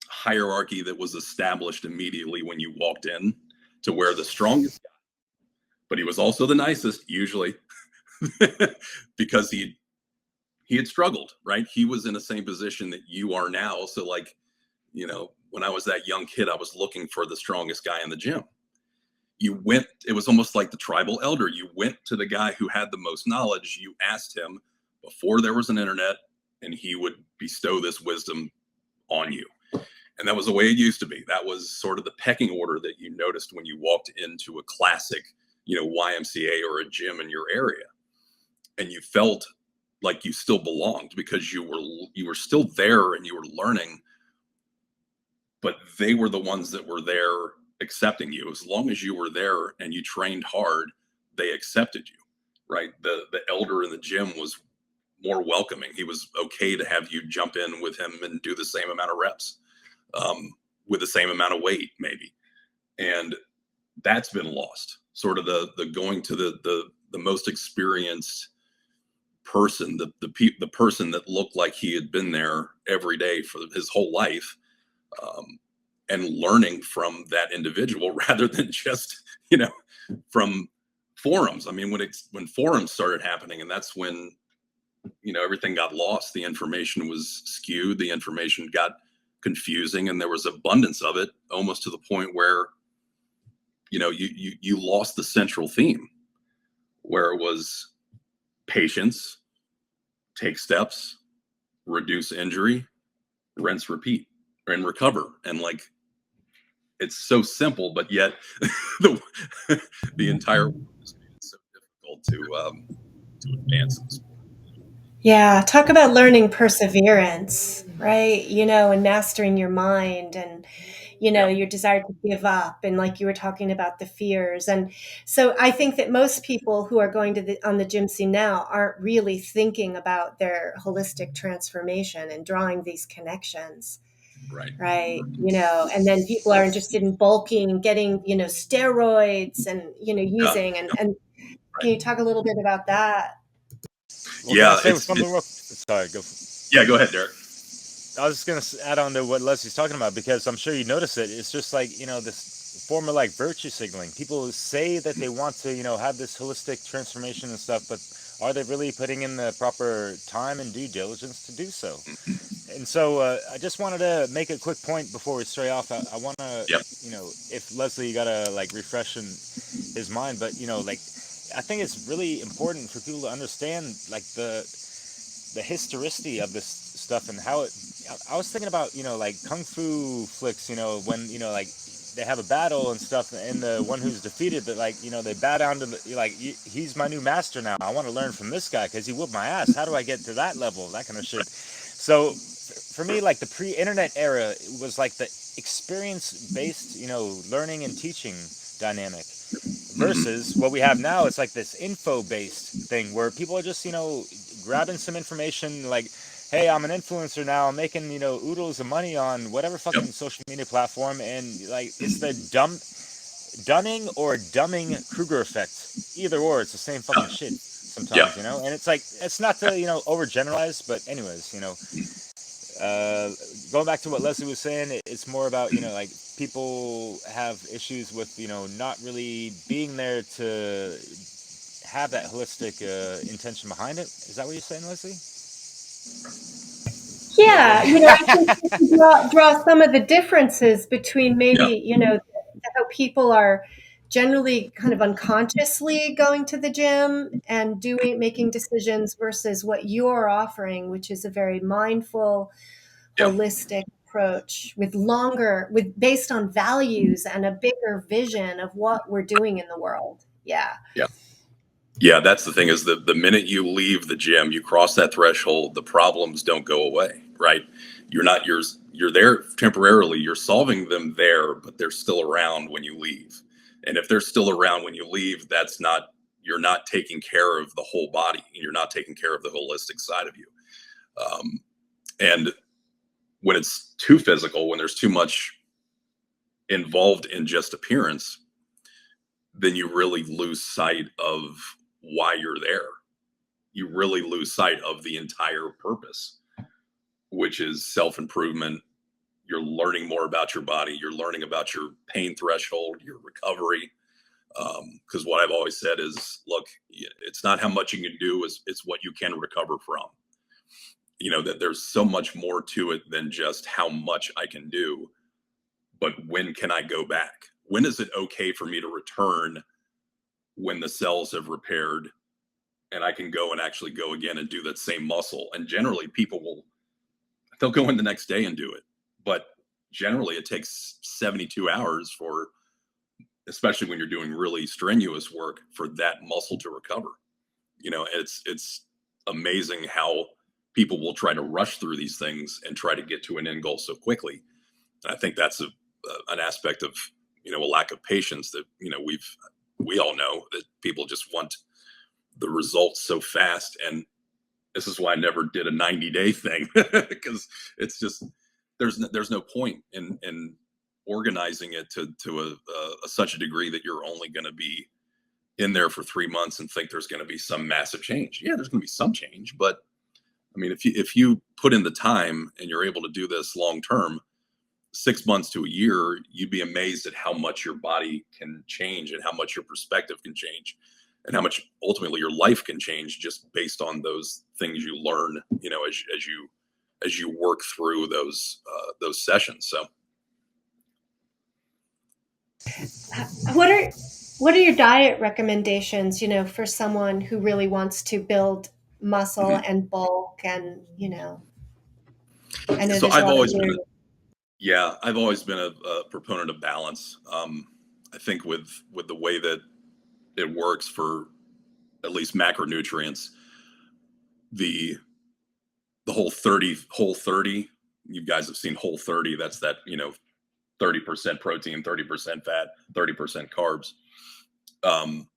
hierarchy that was established immediately when you walked in, to where the strongest guy, but he was also the nicest usually, because he had struggled, right? He was in the same position that you are now. So like, when I was that young kid, I was looking for the strongest guy in the gym. It was almost like the tribal elder. You went to the guy who had the most knowledge. You asked him before there was an internet, and he would bestow this wisdom on you. And that was the way it used to be. That was sort of the pecking order that you noticed when you walked into a classic, YMCA or a gym in your area. And you felt like you still belonged because you were still there and you were learning, but they were the ones that were there accepting you. As long as you were there and you trained hard, they accepted you, right? The elder in the gym was more welcoming. He was okay to have you jump in with him and do the same amount of reps, with the same amount of weight, maybe. And that's been lost. Sort of the going to the most experienced person, the person that looked like he had been there every day for his whole life, and learning from that individual rather than just from forums. I mean, when forums started happening, and that's when everything got lost. The information was skewed. The information got confusing, and there was abundance of it, almost to the point where you lost the central theme, where it was patience, take steps, reduce injury, rinse, repeat, and recover. And like, it's so simple, but yet the the entire world has made it so difficult to advance in this. Yeah, talk about learning perseverance, right? And mastering your mind and, Yeah. your desire to give up. And like you were talking about the fears. And so I think that most people who are going to on the gym scene now aren't really thinking about their holistic transformation and drawing these connections, Right. right? And then people are interested in bulking and getting, steroids and, Yeah. using, and Right. can you talk a little bit about that? Well, can I Yeah. say something real? Sorry, go. Yeah. Go ahead, Derek. I was just gonna add on to what Leslie's talking about because I'm sure you notice it. It's just like this form of like virtue signaling. People say that they want to have this holistic transformation and stuff, but are they really putting in the proper time and due diligence to do so? Mhm. And so I just wanted to make a quick point before we stray off. I want to, Yep. if Leslie got to like refresh his mind, but like I think it's really important for people to understand like the historicity of this stuff and how it. I was thinking about like kung fu flicks, when like they have a battle and stuff, and the one who's defeated, that like they bow down to the like he's my new master now. I want to learn from this guy because he whooped my ass. How do I get to that level? That kind of shit. So for me, like the pre-internet era was like the experience-based, learning and teaching dynamic Hmm. versus what we have now. It's like this info-based thing where people are just, grabbing some information like, hey, I'm an influencer now. I'm making, oodles of money on whatever Yep. fucking social media platform. And like, it's the dunning or dumbing Kruger effect. Either or, it's the same fucking shit Yeah. sometimes, And it's like, it's not to, overgeneralize, but anyways, uh, going back to what Leslie was saying, it's more about like people have issues with not really being there to have that holistic intention behind it. Is that what you're saying, Leslie? Yeah, Leslie? I think you can draw some of the differences between Yeah. maybe, how people are generally kind of unconsciously going to the gym and making decisions versus what you're offering, which is a very mindful, Yeah. holistic approach with based on values and a bigger vision of what we're doing in the world. Yeah. Yeah. Yeah, that's the thing is the minute you leave the gym, you cross that threshold, the problems don't go away, right? You're not you're there temporarily, you're solving them there, but they're still around when you leave. And if they're still around when you leave, that's not you're not taking care of the whole body. You're not taking care of the holistic side of you. And when it's too physical, when there's too much involved in just appearance, then you really lose sight of why you're there. You really lose sight of the entire purpose, which is self improvement. You're learning more about your body. You're learning about your pain threshold, your recovery. Because what I've always said is, look, it's not how much you can do; it's what you can recover from. That there's so much more to it than just how much I can do, but when can I go back? When is it okay for me to return when the cells have repaired and I can go and actually go again and do that same muscle? And generally, they'll go in the next day and do it. But generally, it takes 72 hours for, especially when you're doing really strenuous work, for that muscle to recover. It's amazing how people will try to rush through these things and try to get to an end goal so quickly. And I think that's an aspect of a lack of patience that we all know that people just want the results so fast. And this is why I never did a 90-day thing because it's just there's no point in organizing it to such a degree that you're only going to be in there for 3 months and think there's going to be some massive change. Yeah, there's going to be some change, but I mean, if you put in the time and you're able to do this long term, 6 months to a year, you'd be amazed at how much your body can change and how much your perspective can change and how much ultimately your life can change just based on those things you learn, as you work through those sessions. So What are your diet recommendations, for someone who really wants to build muscle mhm. and bulk and, I know so there's a I've lot of always been variation. I've always been a proponent of balance. I think with the way that it works for at least macronutrients, the the whole 30, you guys have seen Whole 30. That's that 30% protein, 30% fat, 30% carbs. um,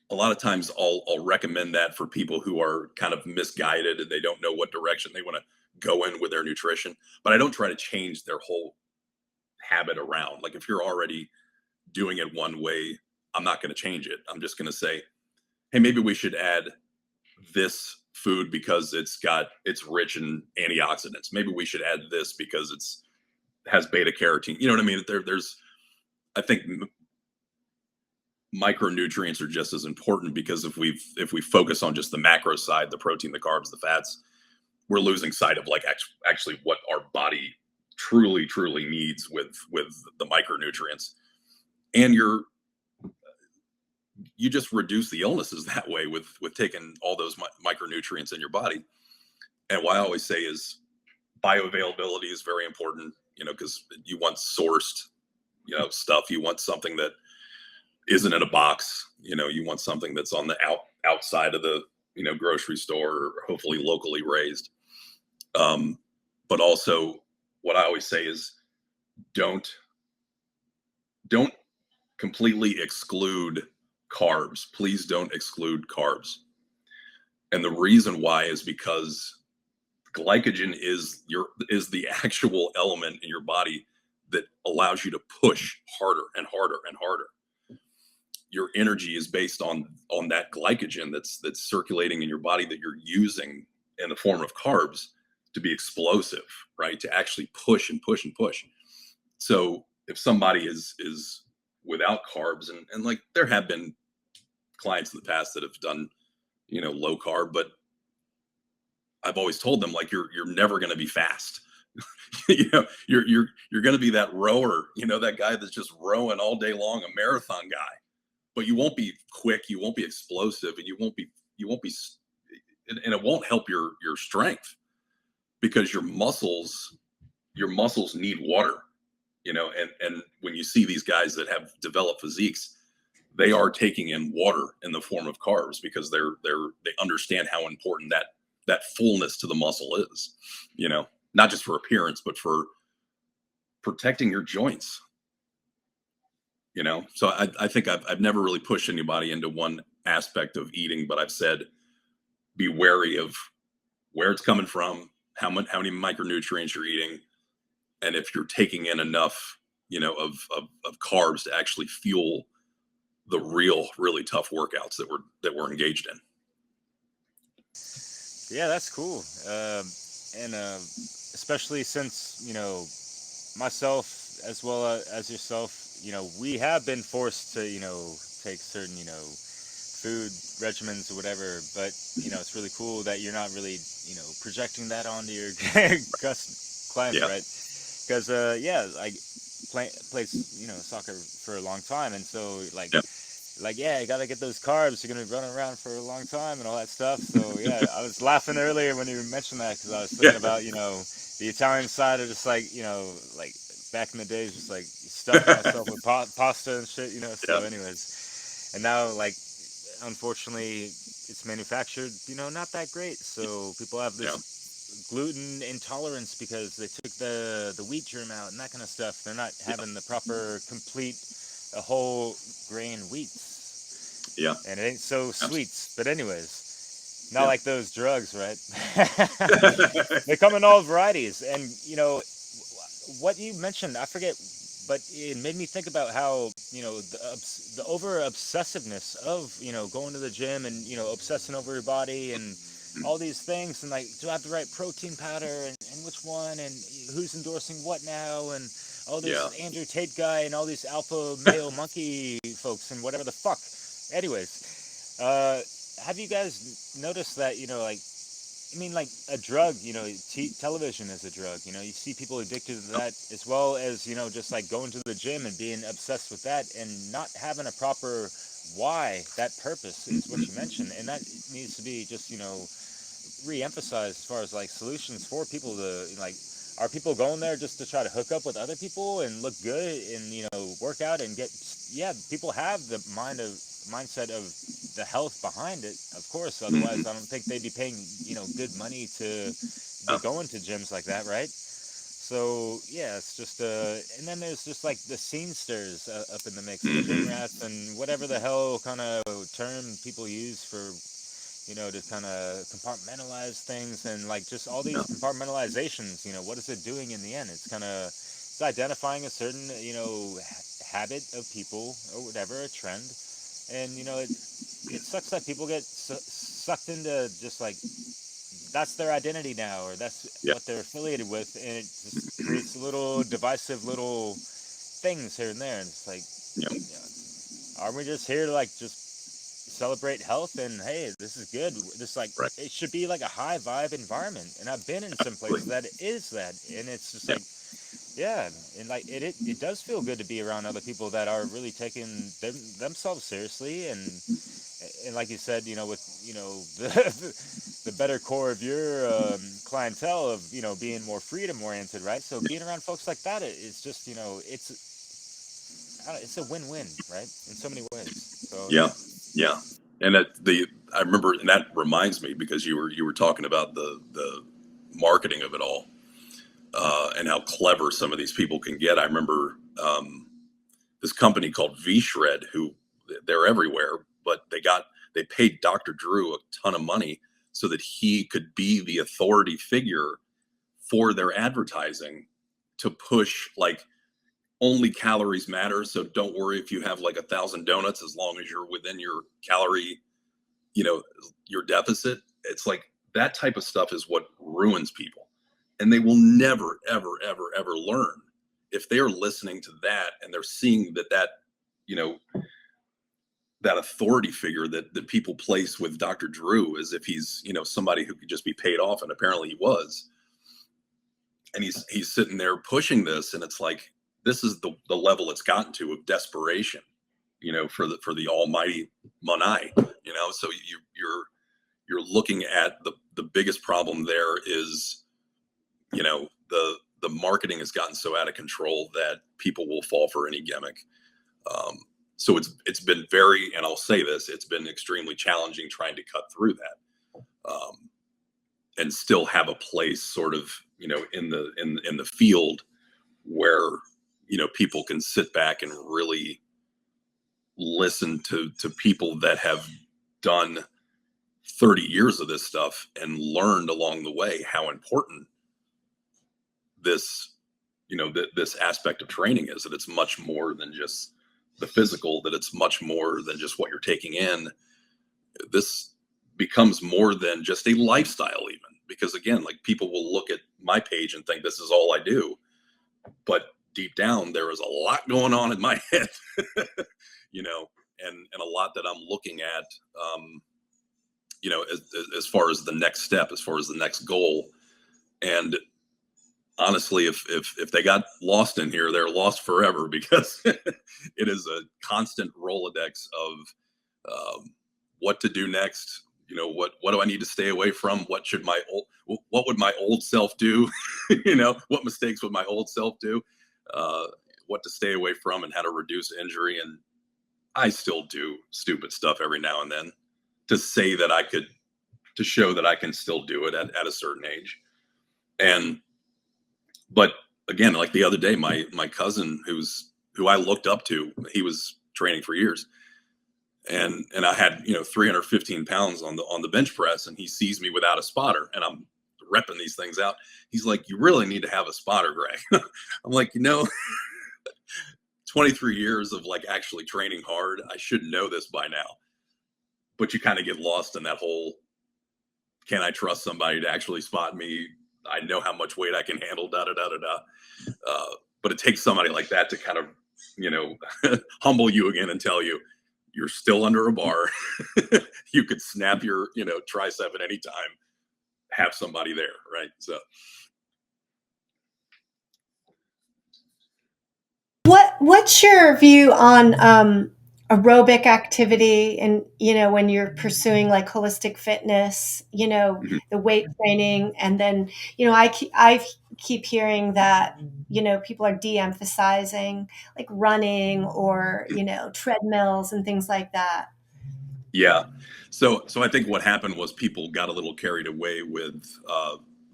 a lot of times I'll recommend that for people who are kind of misguided and they don't know what direction they want to go in with their nutrition, but I don't try to change their whole habit around. Like if you're already doing it one way, I'm not going to change it. I'm just going to say, hey, maybe we should add this food because it's rich in antioxidants. Maybe we should add this because it's has beta carotene. You know what I mean? There's I think micronutrients are just as important, because if we focus on just the macro side, the protein, the carbs, the fats, we're losing sight of like actually what our body truly needs with the micronutrients. And you just reduce the illnesses that way with taking all those micronutrients in your body. And what I always say is bioavailability is very important, because you want sourced, stuff. You want something that isn't in a box. You want something that's on the outside of the, grocery store, or hopefully locally raised. But also, what I always say is don't completely exclude carbs. Please don't exclude carbs. And the reason why is because glycogen is the actual element in your body that allows you to push harder and harder and harder. Your energy is based on that glycogen that's circulating in your body, that you're using in the form of carbs to be explosive, right? To actually push and push and push. So if somebody is without carbs, and like there have been clients in the past that have done, low carb, but I've always told them, like, you're never going to be fast. You're going to be that rower, that guy that's just rowing all day long, a marathon guy, but you won't be quick. You won't be explosive, and you won't be, and it won't help your strength, because your muscles need water, and when you see these guys that have developed physiques, they are taking in water in the form of carbs, because they understand how important that fullness to the muscle is, not just for appearance, but for protecting your joints. So I think I've never really pushed anybody into one aspect of eating, but I've said, be wary of where it's coming from, how many micronutrients you're eating, and if you're taking in enough, of carbs to actually fuel the really tough workouts that we're engaged in. Yeah, that's cool. And especially since, myself as well as yourself, we have been forced to, take certain, food regimens or whatever, but, it's really cool that you're not really, projecting that onto your clients, Yeah. right? Because, yeah, I played, soccer for a long time, and so, Yeah. yeah, you gotta get those carbs. You're gonna run around for a long time and all that stuff. So yeah, I was laughing earlier when you mentioned that, because I was thinking about, the Italian side of just like, like back in the days, just like stuffing myself with pasta and shit. So Yeah. anyways, and now like unfortunately it's manufactured, not that great. So people have Yeah. this gluten intolerance because they took the wheat germ out and that kind of stuff. They're not having the proper complete a whole grain wheats, Yeah. and it ain't so sweet. But anyways, not Yeah. like those drugs, right? They come in all varieties, and what you mentioned, I forget, but it made me think about how the over obsessiveness of going to the gym and obsessing over your body and all these things, and like, do I have the right protein powder, and which one, and who's endorsing what now, and all Yeah. this Andrew Tate guy and all these alpha male monkey folks and whatever the fuck. Anyways, have you guys noticed that, like, I mean, like a drug, television is a drug. You see people addicted to that, as well as, just like going to the gym and being obsessed with that and not having a proper why, that purpose is what you mentioned. And that needs to be just, re-emphasized as far as like solutions for people to, like, are people going there just to try to hook up with other people and look good and, work out and get, yeah, people have the mindset of the health behind it, of course. Otherwise, I don't think they'd be paying, good money to be going to gyms like that, right? So yeah, it's just and then there's just like the scenesters up in the mix, the gym rats, and whatever the hell kind of term people use for, to kind of compartmentalize things, and like just all these compartmentalizations. What is it doing in the end? It's identifying a certain, habit of people or whatever, a trend, and it sucks that people get sucked into just like that's their identity now, or that's Yeah. what they're affiliated with, and it just creates little divisive little things here and there, and it's like, Yeah. are we just here to like just celebrate health and hey, this is good. This like Right. it should be like a high vibe environment, and I've been in some places that is that, and it's just Yeah. like yeah, and like it does feel good to be around other people that are really taking themselves seriously, and like you said, you know, with you know the better core of your clientele of you know being more freedom oriented, right? So being around folks like that is just you know it's a win-win, right? In so many ways. So Yeah. Yeah. And I remember, and that reminds me because you were talking about the marketing of it all, and how clever some of these people can get. I remember this company called V-Shred, who they're everywhere, but they paid Dr. Drew a ton of money so that he could be the authority figure for their advertising to push like only calories matter. So don't worry if you have like 1,000 donuts, as long as you're within your calorie, you know, your deficit. It's like that type of stuff is what ruins people. And they will never, ever, ever, ever learn if they are listening to that and they're seeing that, you know, that authority figure that people place with Dr. Drew as if he's, you know, somebody who could just be paid off. And apparently he was. And he's sitting there pushing this. And it's like, this is the level it's gotten to of desperation, you know, for the almighty Monai, you know. So you're looking at the biggest problem there is, you know, the marketing has gotten so out of control that people will fall for any gimmick. So it's been very, and I'll say this, it's been extremely challenging trying to cut through that, and still have a place sort of, you know, in the field where, you know, people can sit back and really listen to people that have done 30 years of this stuff and learned along the way how important this, you know, this aspect of training is, that it's much more than just the physical, that it's much more than just what you're taking in. This becomes more than just a lifestyle even, because again, like people will look at my page and think this is all I do, but deep down there is a lot going on in my head, you know, and a lot that I'm looking at, you know, as far as the next step, as far as the next goal. And honestly, if they got lost in here, they're lost forever, because it is a constant Rolodex of what to do next. You know, what do I need to stay away from? What would my old self do? You know, what mistakes would my old self do? What to stay away from and how to reduce injury. And I still do stupid stuff every now and then to say that to show that I can still do it at a certain age. But again, like the other day, my cousin who I looked up to, he was training for years, and I had, you know, 315 pounds on the bench press, and he sees me without a spotter, and I'm repping these things out. He's like, "You really need to have a spotter, Greg." I'm like, you know, 23 years of like actually training hard, I should know this by now. But you kind of get lost in that whole, can I trust somebody to actually spot me? I know how much weight I can handle, da da da da da. But it takes somebody like that to kind of, you know, humble you again and tell you you're still under a bar. You could snap your, you know, tricep at any time. Have somebody there, right? So, What's your view on aerobic activity, and you know, when you're pursuing like holistic fitness, you know, mhm. the weight training, and then you know, I keep hearing that you know people are de-emphasizing like running or you know treadmills and things like that. Yeah. So I think what happened was people got a little carried away with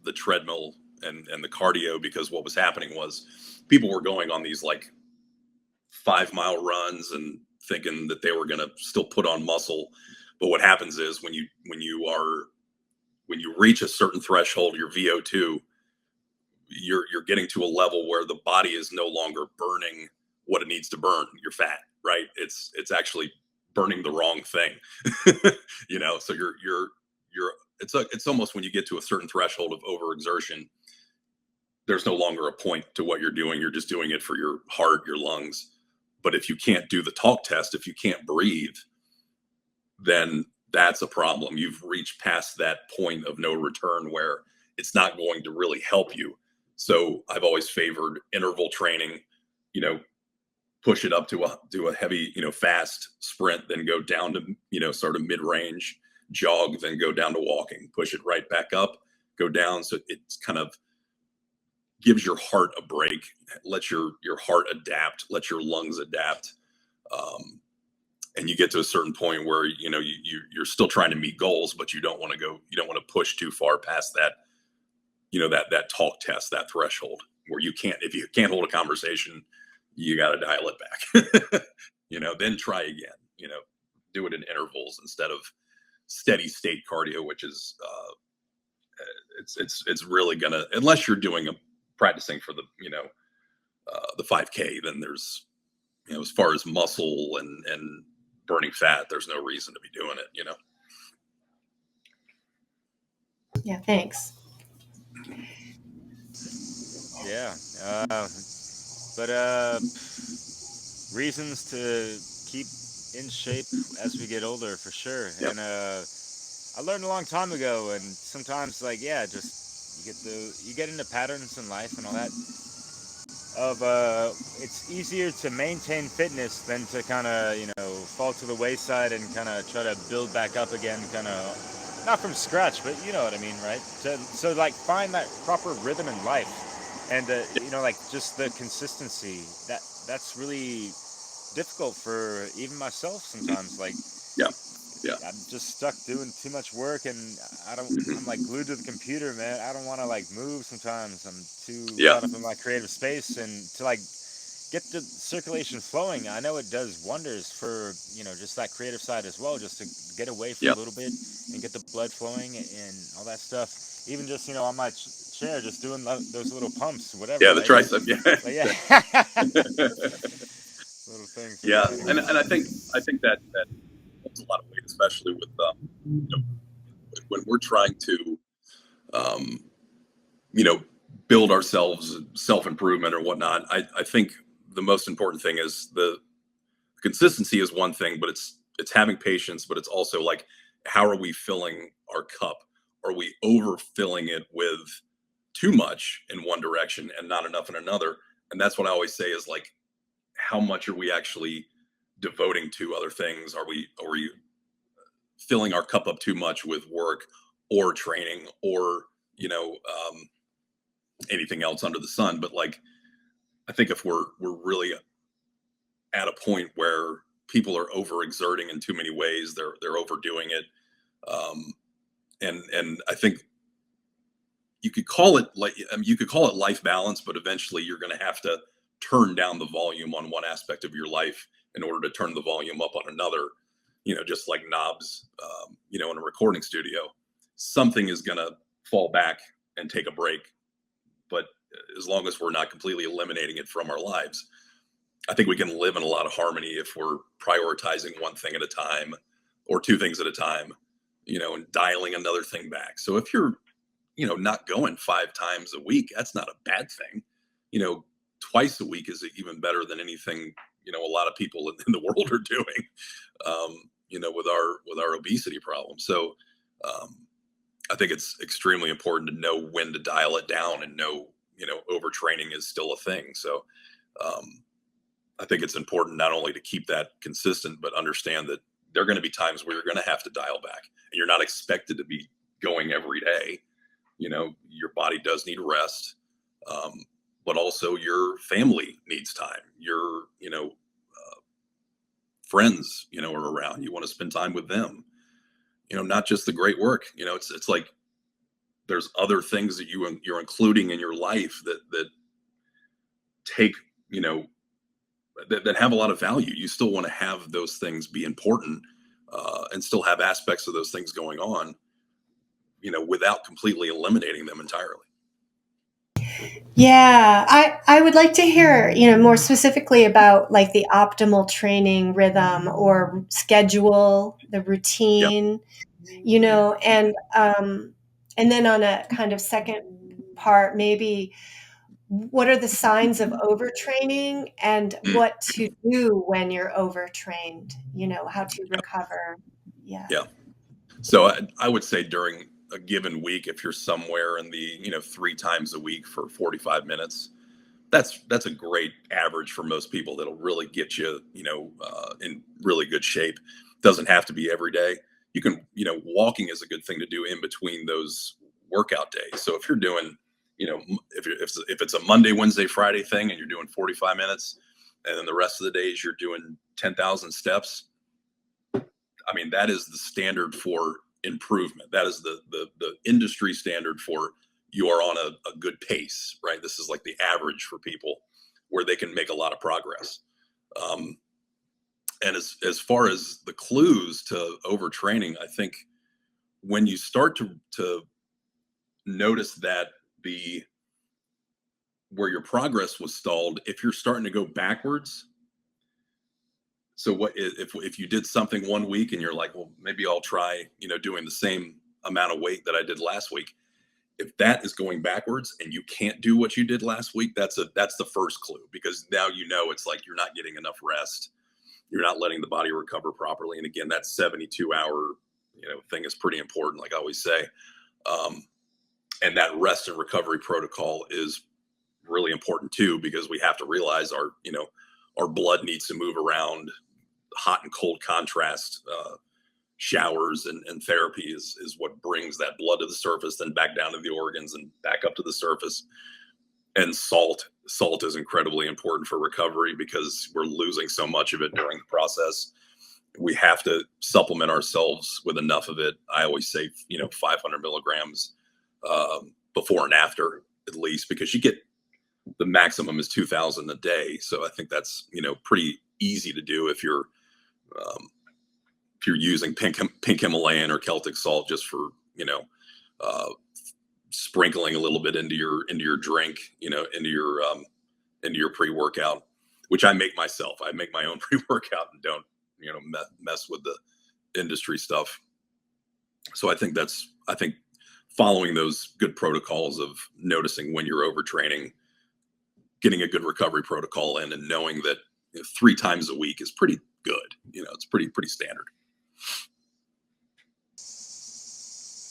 the treadmill and the cardio, because what was happening was people were going on these like 5 mile runs and thinking that they were going to still put on muscle. But what happens is when you reach a certain threshold, your VO2, you're getting to a level where the body is no longer burning what it needs to burn, your fat, right? It's actually burning the wrong thing. You know, so it's almost, when you get to a certain threshold of overexertion, there's no longer a point to what you're doing. You're just doing it for your heart, your lungs. But if you can't do the talk test, if you can't breathe, then that's a problem. You've reached past that point of no return where it's not going to really help you. So I've always favored interval training, you know, push it up to a heavy, fast sprint, then go down to, sort of mid-range jog, then go down to walking, push it right back up, go down. So it's kind of gives your heart a break, let your heart adapt, let your lungs adapt. And you get to a certain point where, you're still trying to meet goals, but you don't want to push too far past that, that talk test, that threshold where if you can't hold a conversation, you got to dial it back, then try again, do it in intervals instead of steady state cardio, which is, it's really gonna, unless you're practicing for the 5K, then there's, as far as muscle and burning fat, there's no reason to be doing it, Yeah, thanks. Yeah. But reasons to keep in shape as we get older, for sure. Yep. And I learned a long time ago, and sometimes, like, yeah, just you get into patterns in life and all that. It's easier to maintain fitness than to kind of fall to the wayside and kind of try to build back up again, kind of not from scratch, but you know what I mean, right? So like find that proper rhythm in life, and like just the consistency that's really difficult for even myself sometimes. Like, yeah, I'm just stuck doing too much work, and I'm like glued to the computer, man. I don't want to like move sometimes. I'm too caught up in my creative space, and to like get the circulation flowing. I know it does wonders for, just that creative side as well, just to get away for a little bit and get the blood flowing and all that stuff. Even just, on my chair, just doing those little pumps, whatever. Yeah, the right? tricep. Little things. Yeah, Anyway. and I think that holds a lot of weight, especially with when we're trying to build ourselves, self-improvement or whatnot. I think the most important thing is the consistency is one thing, but it's having patience, but it's also like, how are we filling our cup? Are we overfilling it with too much in one direction and not enough in another? And that's what I always say is like, how much are we actually devoting to other things? Are we filling our cup up too much with work or training or anything else under the sun? But like, I think if we're really at a point where people are overexerting in too many ways, they're overdoing it, and I think you could call it life balance, but eventually you're going to have to turn down the volume on one aspect of your life in order to turn the volume up on another. Just like knobs, in a recording studio, something is going to fall back and take a break. But as long as we're not completely eliminating it from our lives, I think we can live in a lot of harmony if we're prioritizing one thing at a time or two things at a time, and dialing another thing back. So if you're, not going 5 times a week, that's not a bad thing. Twice a week is even better than anything, a lot of people in the world are doing, with our obesity problem. So I think it's extremely important to know when to dial it down and know, overtraining is still a thing. So I think it's important not only to keep that consistent, but understand that there are going to be times where you're going to have to dial back, and you're not expected to be going every day. Your body does need rest, but also your family needs time. Your, friends, are around. You want to spend time with them. Not just the great work. It's like there's other things that you're including in your life that take, that have a lot of value. You still want to have those things be important, and still have aspects of those things going on, without completely eliminating them entirely. Yeah, I would like to hear, more specifically about like the optimal training rhythm or schedule, the routine, and then on a kind of second part, maybe what are the signs of overtraining and Mm, what to do when you're overtrained, how to recover. Yeah. yeah. So I would say during a given week, if you're somewhere in the, 3 times a week for 45 minutes, that's a great average for most people. That'll really get you, in really good shape. Doesn't have to be every day. You can, walking is a good thing to do in between those workout days. So if you're doing, if it's a Monday, Wednesday, Friday thing, and you're doing 45 minutes, and then the rest of the days you're doing 10,000 steps, I mean, that is the standard for improvement. That is the industry standard for you are on a good pace, right? This is like the average for people where they can make a lot of progress. Um, and as far as the clues to overtraining, I think when you start to notice that the where your progress was stalled, if you're starting to go backwards. So what if you did something one week and you're like, well, maybe I'll try, doing the same amount of weight that I did last week. If that is going backwards and you can't do what you did last week, that's the first clue, because now it's like you're not getting enough rest. You're not letting the body recover properly. And again, that 72-hour, thing is pretty important, like I always say. And that rest and recovery protocol is really important too, because we have to realize our blood needs to move around. Hot and cold contrast, showers and therapy is what brings that blood to the surface, then back down to the organs and back up to the surface. And salt is incredibly important for recovery because we're losing so much of it during the process. We have to supplement ourselves with enough of it. I always say 500 milligrams before and after, at least, because you get the maximum is 2,000 a day. So I think that's pretty easy to do if you're using pink Himalayan or Celtic salt, just for uh, sprinkling a little bit into your drink, into your pre-workout, which I make myself. I make my own pre-workout and don't mess with the industry stuff. So I think following those good protocols of noticing when you're overtraining, getting a good recovery protocol in, and knowing that 3 times a week is pretty good. It's pretty standard.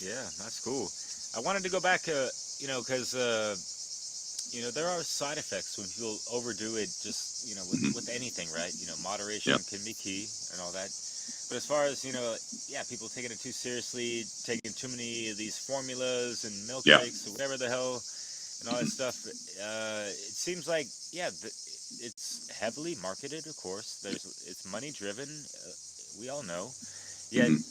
Yeah, that's cool. I wanted to go back, because there are side effects when people overdo it. Just with anything, right? Moderation Yep. can be key and all that. But as far as people taking it too seriously, taking too many of these formulas and Yeah. milkshakes or whatever the hell, and all that stuff, it seems like it's heavily marketed. Of course, it's money driven. We all know. Yet, Mhm.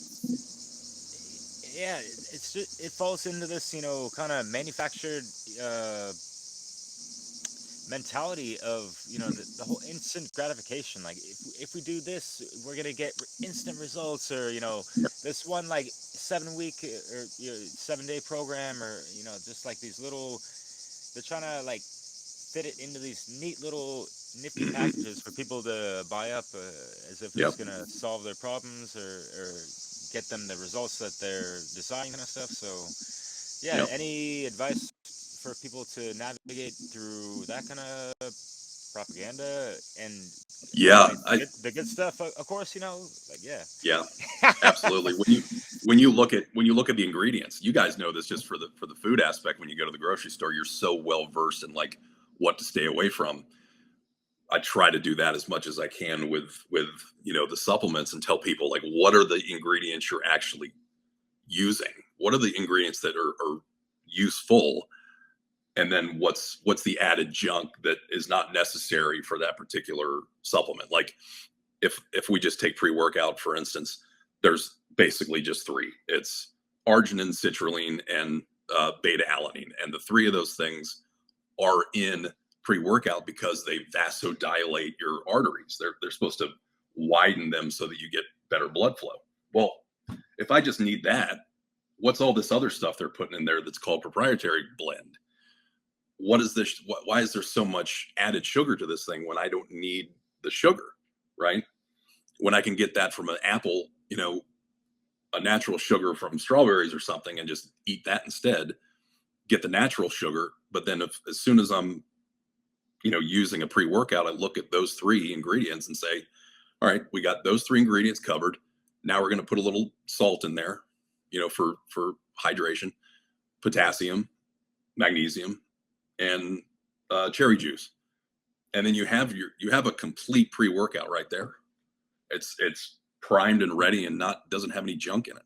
it falls into this kind of manufactured mentality of the whole instant gratification. Like if we do this, we're gonna get instant results, or this one like 7 week or 7 day program, or just like these little. They're trying to like fit it into these neat little nifty packages for people to buy up, as if it's Yep. gonna solve their problems or get them the results that they're desiring, kind of stuff. So yeah, Yep. any advice for people to navigate through that kind of propaganda and Yeah. like the good stuff, of course, like Yeah. Absolutely. When you look at the ingredients, you guys know this just for the food aspect. When you go to the grocery store, you're so well versed in like what to stay away from. I try to do that as much as I can with the supplements, and tell people like what are the ingredients you're actually using. What are the ingredients that are useful, and then what's the added junk that is not necessary for that particular supplement. Like if we just take pre-workout, for instance, there's basically just 3. It's arginine, citrulline, and beta alanine, and the 3 of those things are in pre-workout because they vasodilate your arteries. They're supposed to widen them so that you get better blood flow. Well, if I just need that, what's all this other stuff they're putting in there that's called proprietary blend? What is this? Why is there so much added sugar to this thing when I don't need the sugar, right? When I can get that from an apple, a natural sugar from strawberries or something, and just eat that instead, get the natural sugar. But then as soon as I'm using a pre-workout, I look at those 3 ingredients and say, all right, we got those 3 ingredients covered. Now we're going to put a little salt in there, for hydration, potassium, magnesium, and cherry juice. And then you have a complete pre-workout right there. It's primed and ready and doesn't have any junk in it.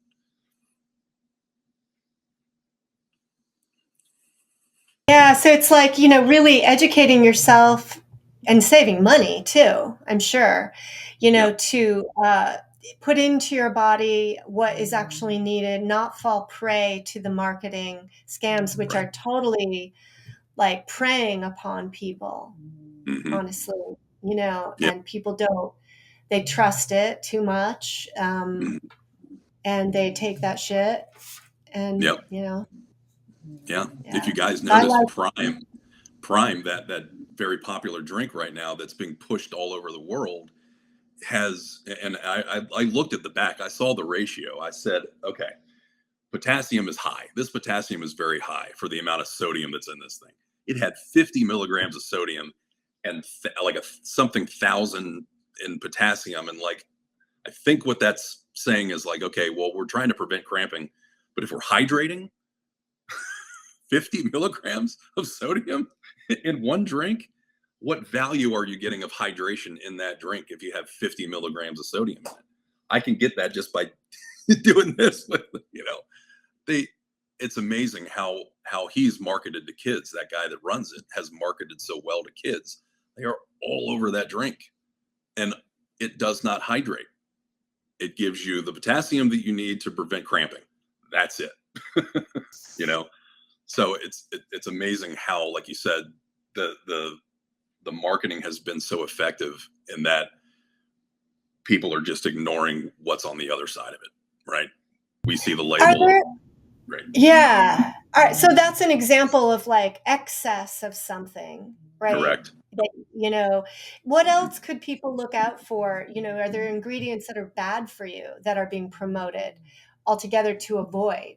Yeah, so it's like, really educating yourself and saving money too, I'm sure, Yeah. to put into your body what is actually needed, not fall prey to the marketing scams, which Right. are totally like preying upon people, Mm-hmm. honestly, Yep. and people they trust it too much, Mm-hmm. and they take that shit and, Yep. Yeah. If yeah. you guys So I notice, like, Prime, that very popular drink right now that's being pushed all over the world, and I looked at the back. I saw the ratio. I said, okay, potassium is high. This potassium is very high for the amount of sodium that's in this thing. It had 50 milligrams of sodium and something thousand in potassium. And like, I think what that's saying is like, okay, well, we're trying to prevent cramping, but if we're hydrating, 50 milligrams of sodium in one drink, what value are you getting of hydration in that drink if you have 50 milligrams of sodium in it? I can get that just by doing this with, they it's amazing how he's marketed to kids. That guy that runs it has marketed so well to kids. They are all over that drink, and it does not hydrate. It gives you the potassium that you need to prevent cramping. That's it. you know so it's amazing how, like you said, the marketing has been so effective in that people are just ignoring what's on the other side of it, right? We see the are label, there, right? yeah. All right. So that's an example of like excess of something, right? Correct. That, what Mhm. else could people look out for? Are there ingredients that are bad for you that are being promoted altogether to avoid,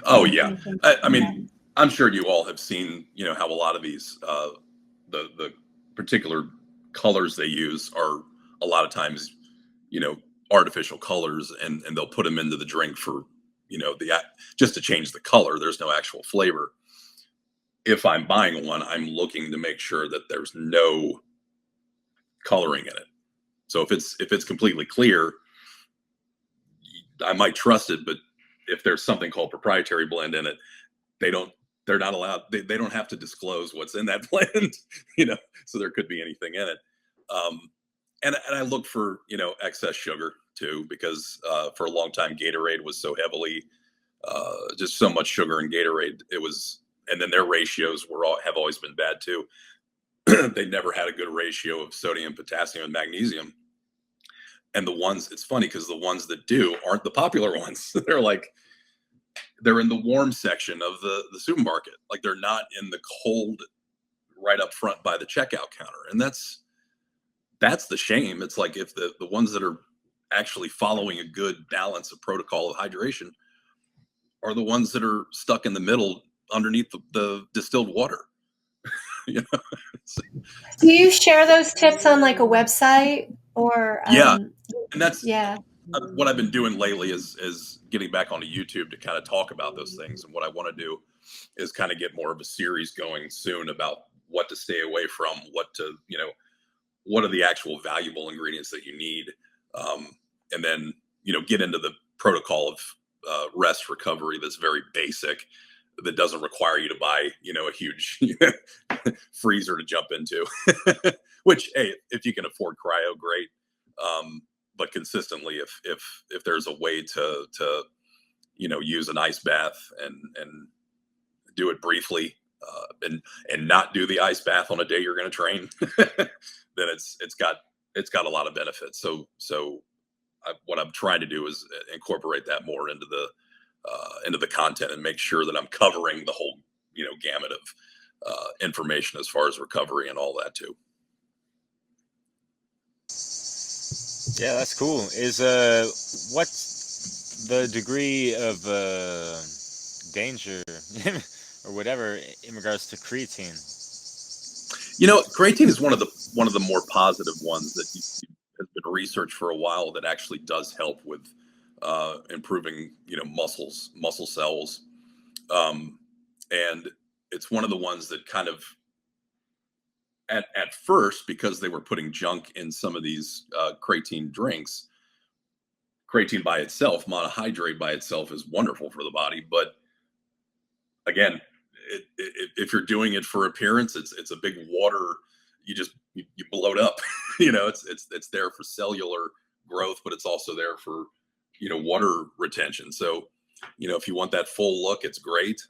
Oh yeah. anything? I mean, I'm sure you all have seen, how a lot of these the particular colors they use are a lot of times, you know, artificial colors, and they'll put them into the drink for, just to change the color. There's no actual flavor. If I'm buying one, I'm looking to make sure that there's no coloring in it. So if it's completely clear, I might trust it, but if there's something called proprietary blend in it, they don't they're not allowed, they don't have to disclose what's in that blend, so there could be anything in it. Um, and I look for excess sugar too, because for a long time Gatorade was so heavily just so much sugar in Gatorade. It was, and then their ratios have always been bad too. They never had a good ratio of sodium, potassium, and magnesium. And it's funny because the ones that do aren't the popular ones. They're in the warm section of the supermarket. Like, they're not in the cold right up front by the checkout counter. And that's the shame. It's like, if the ones that are actually following a good balance of protocol of hydration are the ones that are stuck in the middle underneath the distilled water. you know? Do you share those tips on like a website or, Yeah. And that's yeah. what I've been doing lately is getting back onto YouTube to kind of talk about those things. And what I want to do is kind of get more of a series going soon about what to stay away from, what are the actual valuable ingredients that you need. And then, get into the protocol of rest recovery that's very basic, that doesn't require you to buy, a huge freezer to jump into, which, hey, if you can afford cryo, great. But consistently, if there's a way to use an ice bath and do it briefly, and not do the ice bath on a day you're going to train, then it's got a lot of benefits. So what I'm trying to do is incorporate that more into the content, and make sure that I'm covering the whole gamut of information as far as recovery and all that too. Yeah, that's cool. Is what's the degree of danger or whatever in regards to creatine? Creatine is one of the more positive ones that has been researched for a while that actually does help with improving, muscle cells, and it's one of the ones that kind of at first, because they were putting junk in some of these creatine drinks. Creatine by itself, monohydrate by itself, is wonderful for the body, but again, if you're doing it for appearance, it's a big water. You bloat up. It's there for cellular growth, but it's also there for water retention. So if you want that full look, it's great.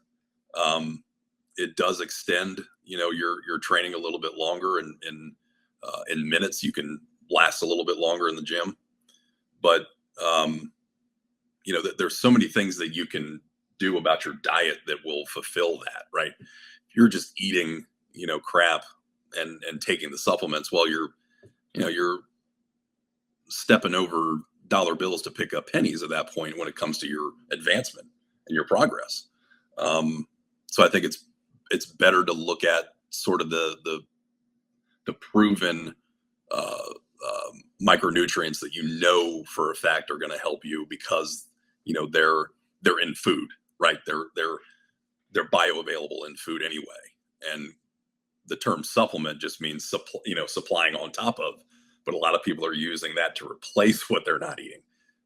It does extend your training a little bit longer, and in minutes you can last a little bit longer in the gym. But there's so many things that you can do about your diet that will fulfill that, right? If you're just eating, crap and taking the supplements while you're stepping over dollar bills to pick up pennies at that point when it comes to your advancement and your progress. So I think it's better to look at sort of the proven micronutrients that for a fact are going to help you, because they're in food, right? They're bioavailable in food anyway, and the term supplement just means supplying on top of. But a lot of people are using that to replace what they're not eating.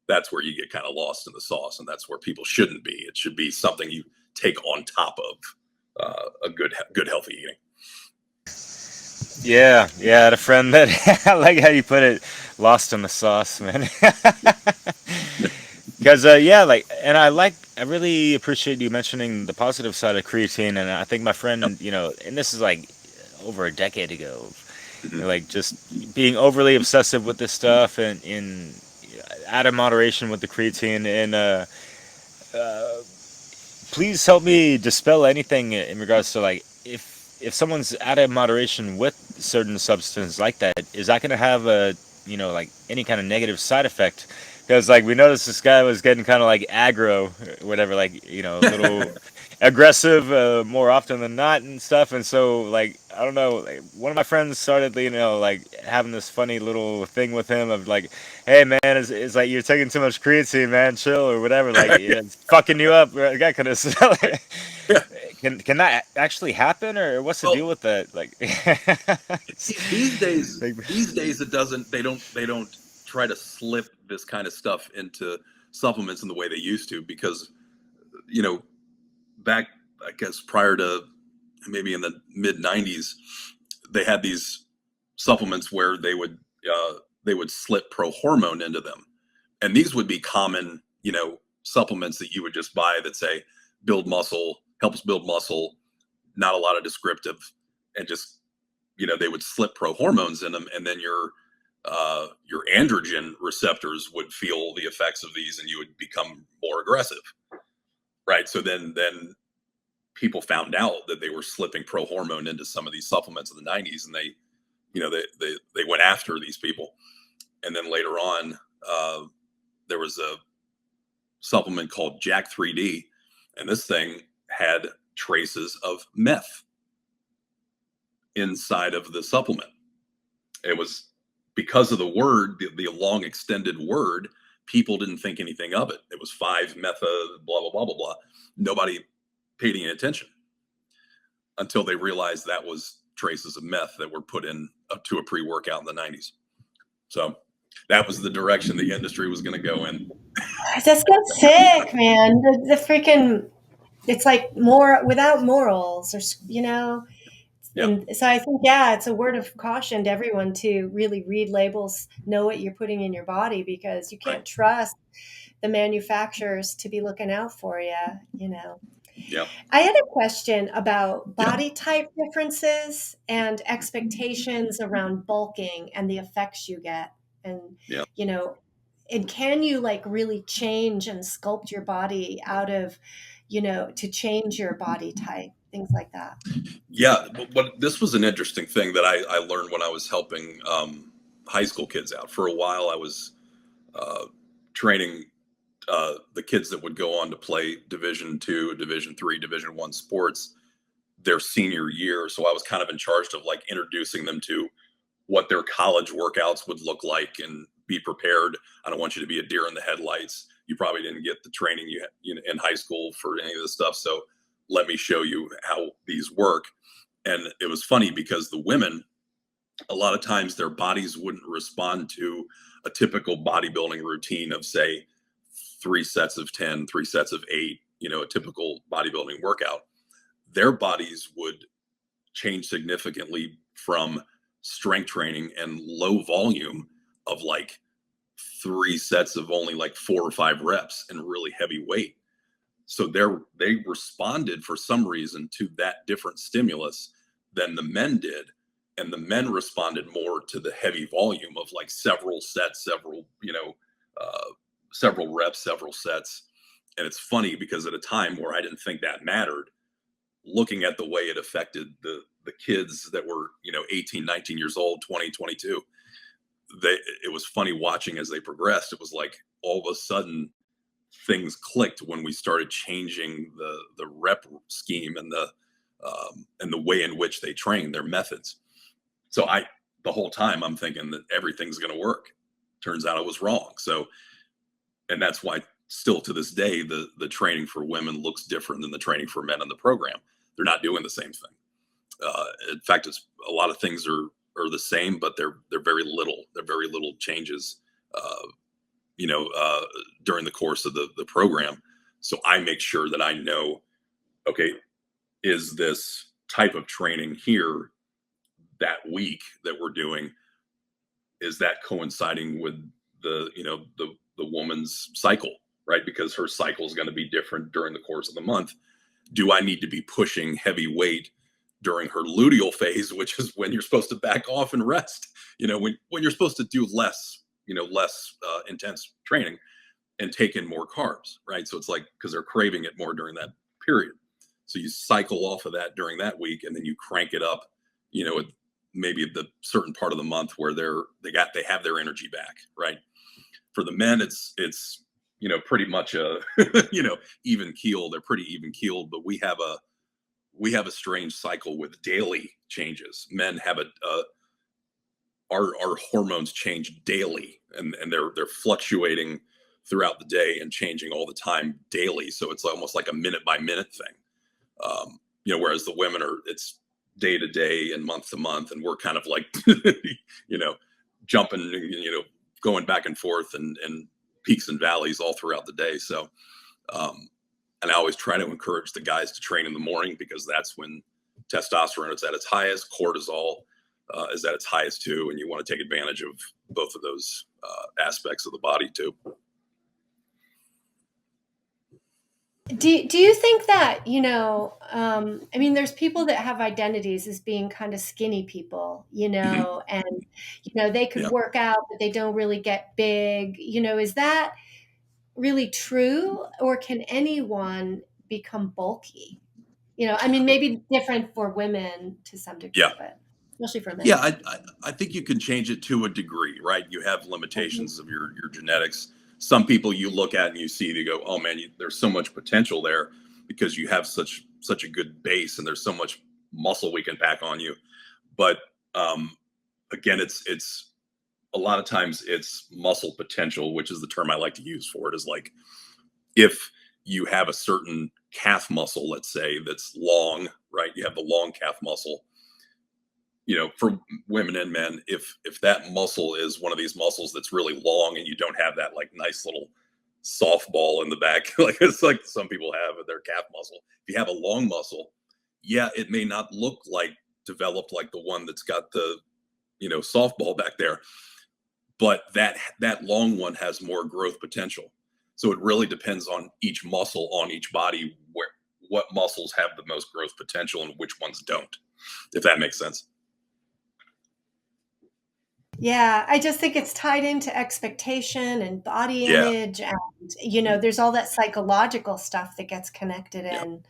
That's where you get kind of lost in the sauce, and that's where people shouldn't be. It should be something you take on top of a good healthy eating. Yeah, I had a friend that I like how you put it, lost in the sauce, man. Because and I really appreciate you mentioning the positive side of creatine, and I think my friend, and this is like over a decade ago, like just being overly obsessive with this stuff, and in out of moderation with the creatine, and please help me dispel anything in regards to like if someone's out of moderation with certain substances like that, is that going to have a like any kind of negative side effect? Because like we noticed this guy was getting kind of like aggro, whatever, like a little aggressive more often than not and stuff. And so like I don't know, like, one of my friends started like having this funny little thing with him of like, hey man, it's like you're taking too much creatine, man, chill or whatever, like it's fucking you up, right? That kind of Yeah. Can that actually happen, or what's the Well, deal with that? Like these days, like, it doesn't. They don't try to slip this kind of stuff into supplements in the way they used to, because back, I guess, prior to maybe in the mid '90s, they had these supplements where they would slip pro hormone into them, and these would be common supplements that you would just buy that say build muscle, helps build muscle, not a lot of descriptive, and just they would slip pro hormones in them, and then your androgen receptors would feel the effects of these, and you would become more aggressive, right? So then people found out that they were slipping pro hormone into some of these supplements in the '90s, and they went after these people. And then later on, there was a supplement called Jack 3D, and this thing had traces of meth inside of the supplement. It was because of the word, the long extended word, people didn't think anything of it. It was 5-metha, blah, blah, blah, blah, blah. Nobody paid any attention until they realized that was traces of meth that were put in to a pre-workout in the '90s. So that was the direction the industry was going to go in. That's got sick, man. The freaking, it's like more without morals, or Yeah. And so I think, yeah, it's a word of caution to everyone to really read labels, know what you're putting in your body, because you can't Right. trust the manufacturers to be looking out for you. Yeah. I had a question about Yeah. body type differences and expectations around bulking and the effects you get. And, Yeah. and can you like really change and sculpt your body out of, to change your body type, things like that? Yeah. But this was an interesting thing that I learned when I was helping high school kids out. For a while, I was training the kids that would go on to play Division II, Division III, Division I sports. their senior year. So I was kind of in charge of like introducing them to what their college workouts would look like and be prepared. I don't want you to be a deer in the headlights. You probably didn't get the training you in high school for any of this stuff. So let me show you how these work. And it was funny because the women, a lot of times their bodies wouldn't respond to a typical bodybuilding routine of, say, 3 sets of 10, 3 sets of 8, a typical bodybuilding workout. Their bodies would change significantly from strength training and low volume of like 3 sets of only like 4 or 5 reps and really heavy weight. So they responded for some reason to that different stimulus than the men did. And the men responded more to the heavy volume of like several sets, several reps, several sets. And it's funny because at a time where I didn't think that mattered, looking at the way it affected the kids that were, 18, 19 years old, 20, 22, it was funny watching as they progressed. It was like all of a sudden things clicked when we started changing the rep scheme and the way in which they train, their methods. So the whole time I'm thinking that everything's going to work. Turns out I was wrong. So, and that's why still to this day, the training for women looks different than the training for men in the program. They're not doing the same thing. In fact, a lot of things are the same, but they're very little changes, during the course of the program. So I make sure that I know, okay, is this type of training here that week that we're doing, is that coinciding with the woman's cycle, right? Because her cycle is going to be different during the course of the month. Do I need to be pushing heavy weight during her luteal phase, which is when you're supposed to back off and rest, when you're supposed to do less intense training and take in more carbs, right? So it's like, because they're craving it more during that period. So you cycle off of that during that week, and then you crank it up, maybe the certain part of the month where they have their energy back, right? For the men, it's pretty much a even keel. They're pretty even keeled, but we have a strange cycle with daily changes. Men have our hormones change daily, and they're fluctuating throughout the day and changing all the time daily. So it's almost like a minute by minute thing. Whereas the women it's day to day and month to month, and we're kind of like, jumping, going back and forth and peaks and valleys all throughout the day. So, and I always try to encourage the guys to train in the morning, because that's when testosterone is at its highest, cortisol is at its highest too. And you want to take advantage of both of those aspects of the body too. Do you think that, there's people that have identities as being kind of skinny people, and, they could work out, but they don't really get big, is that really true? Or can anyone become bulky? Maybe different for women to some degree, but especially for men. Yeah, I think you can change it to a degree, right? You have limitations of your genetics. Some people you look at and you see, you go, oh man, there's so much potential there, because you have such a good base, and there's so much muscle we can pack on you. But again, it's a lot of times it's muscle potential, which is the term I like to use for it, is like, if you have a certain calf muscle, let's say, that's long, right? You have the long calf muscle. For women and men, if that muscle is one of these muscles that's really long, and you don't have that like nice little softball in the back, like it's like some people have with their calf muscle. If you have a long muscle, yeah, it may not look like developed like the one that's got the, softball back there, but that long one has more growth potential. So it really depends on each muscle on each body, what muscles have the most growth potential and which ones don't, if that makes sense. Yeah, I just think it's tied into expectation and body image, and there's all that psychological stuff that gets connected in,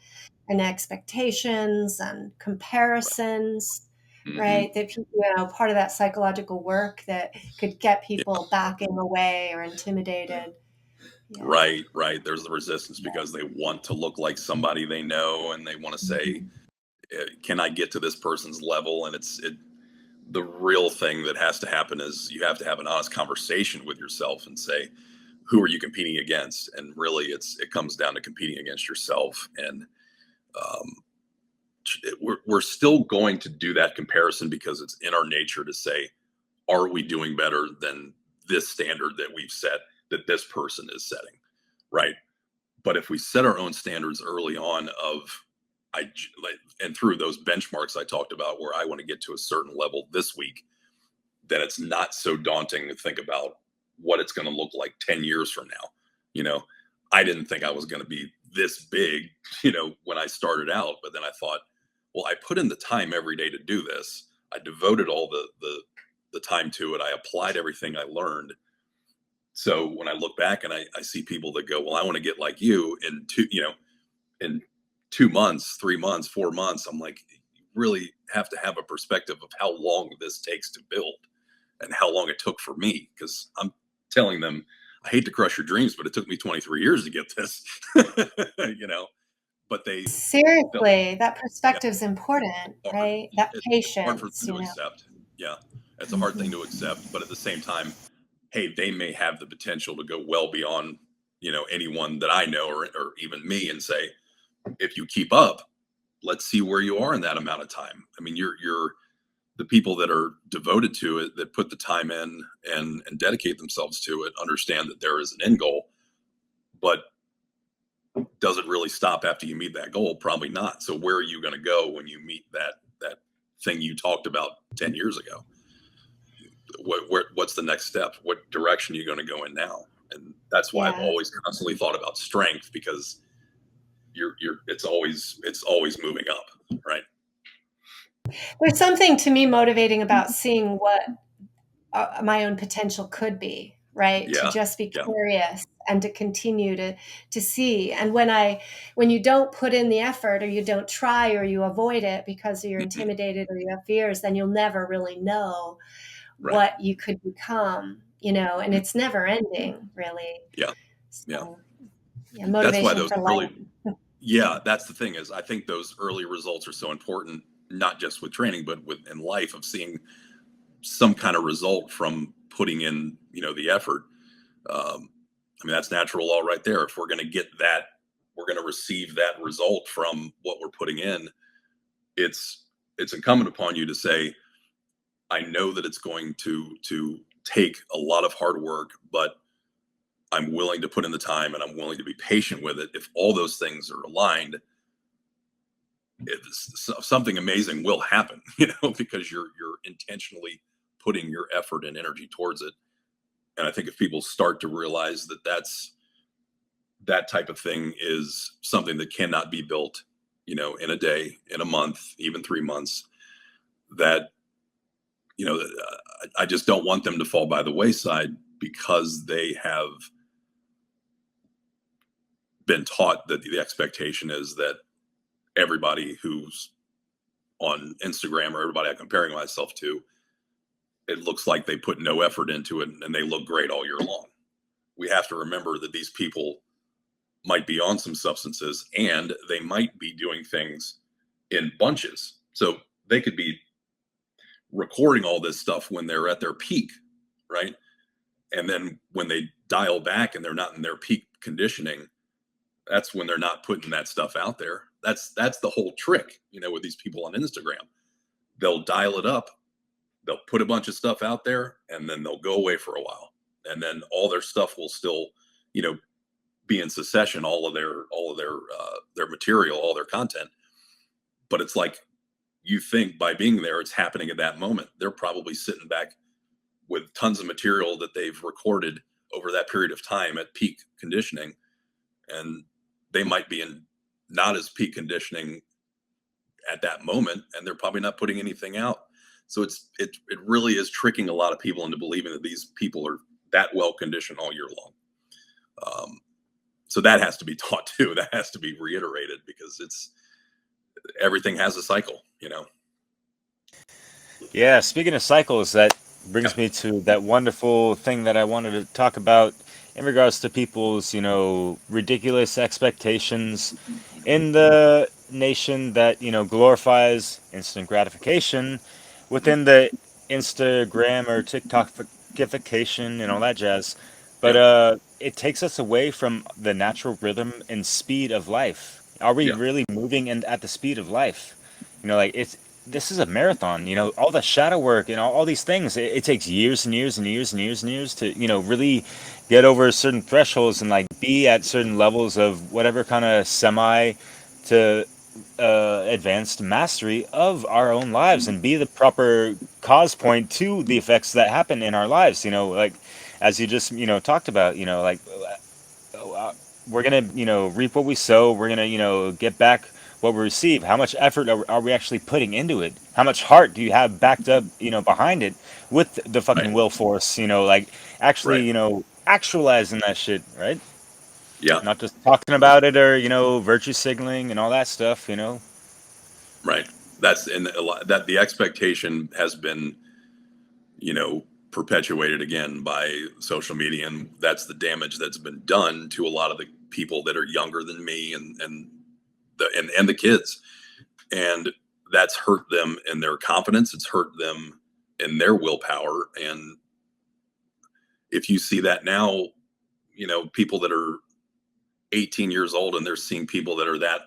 and expectations and comparisons, right? That part of that psychological work that could get people backing away or intimidated. Yeah. Right. There's the resistance because they want to look like somebody they know, and they want to say, can I get to this person's level? And the real thing that has to happen is you have to have an honest conversation with yourself and say, who are you competing against? And really, it comes down to competing against yourself. And um, we're still going to do that comparison because it's in our nature to say, are we doing better than this standard that we've set, that this person is setting, right? But if we set our own standards early on and through those benchmarks I talked about, where I want to get to a certain level this week, then it's not so daunting to think about what it's going to look like 10 years from now. I didn't think I was going to be this big, when I started out, but then I thought, well, I put in the time every day to do this. I devoted all the time to it. I applied everything I learned. So when I look back and I see people that go, well, I want to get like you in in 2 months, 3 months, 4 months, I'm like, you really have to have a perspective of how long this takes to build and how long it took for me. Because I'm telling them, I hate to crush your dreams, but it took me 23 years to get this, but Seriously, that yeah, perspective's important, hard. right? That It's hard for patience, them to accept. Yeah. It's a hard thing to accept, but at the same time, hey, they may have the potential to go well beyond, anyone that I know or even me, and say, if you keep up, let's see where you are in that amount of time. I mean, you're the people that are devoted to it, that put the time in and dedicate themselves to it, understand that there is an end goal, but does it really stop after you meet that goal? Probably not. So where are you going to go when you meet that thing you talked about 10 years ago? What's the next step? What direction are you going to go in now? And that's why I've Yeah. always constantly thought about strength, because it's always moving up, right? There's something to me motivating about seeing what my own potential could be, right? To Yeah. just be Yeah. curious and to continue to see. And when you don't put in the effort, or you don't try, or you avoid it because you're Mhm. intimidated or you have fears, then you'll never really know Right. what you could become, and Mhm. it's never ending, really. Yeah. Yeah. So, yeah, That's why motivation those for early, life. yeah, that's the thing, is I think those early results are so important, not just with training, but in life, of seeing some kind of result from putting in, the effort. I mean, that's natural law right there. If we're going to get that, we're going to receive that result from what we're putting in. It's incumbent upon you to say, I know that it's going to take a lot of hard work, but I'm willing to put in the time and I'm willing to be patient with it. If all those things are aligned, something amazing will happen, because you're intentionally putting your effort and energy towards it. And I think if people start to realize that type of thing is something that cannot be built, in a day, in a month, even 3 months, that, I just don't want them to fall by the wayside because they have been taught that the expectation is that everybody who's on Instagram, or everybody I'm comparing myself to, it looks like they put no effort into it and they look great all year long. We have to remember that these people might be on some substances, and they might be doing things in bunches. So they could be recording all this stuff when they're at their peak, right? And then when they dial back and they're not in their peak conditioning, that's when they're not putting that stuff out there. That's the whole trick, with these people on Instagram. They'll dial it up, they'll put a bunch of stuff out there, and then they'll go away for a while. And then all their stuff will still, be in succession, all of their material, all their content. But it's like, you think by being there, it's happening at that moment. They're probably sitting back with tons of material that they've recorded over that period of time at peak conditioning, and they might be in not as peak conditioning at that moment, and they're probably not putting anything out. So it really is tricking a lot of people into believing that these people are that well conditioned all year long. So that has to be taught too. That has to be reiterated, because everything has a cycle. Yeah, speaking of cycles, that Yeah. brings me to that wonderful thing that I wanted to talk about in regards to people's, ridiculous expectations in the nation that, glorifies instant gratification within the Instagram or TikTokification and all that jazz. But Yeah. it takes us away from the natural rhythm and speed of life. Are we Yeah. really moving at the speed of life? Like this is a marathon. All the shadow work and all these things. It takes years and years and years and years and years to really get over certain thresholds and like be at certain levels of whatever kind of semi to advanced mastery of our own lives and be the proper cause point to the effects that happen in our lives. Like as you just talked about. Like we're gonna reap what we sow. We're gonna get back what we receive. How much effort are we actually putting into it? How much heart do you have backed up behind it with the fucking Right. will force? Like actually Right. actualizing that shit, right? Yeah. Not just talking about it or virtue signaling and all that stuff. Right. That's and a lot, that the expectation has been, you know, perpetuated again by social media, and that's the damage that's been done to a lot of the people that are younger than me, and the kids, and that's hurt them in their confidence. It's hurt them in their willpower, and if you see that now, people that are 18 years old and they're seeing people that are that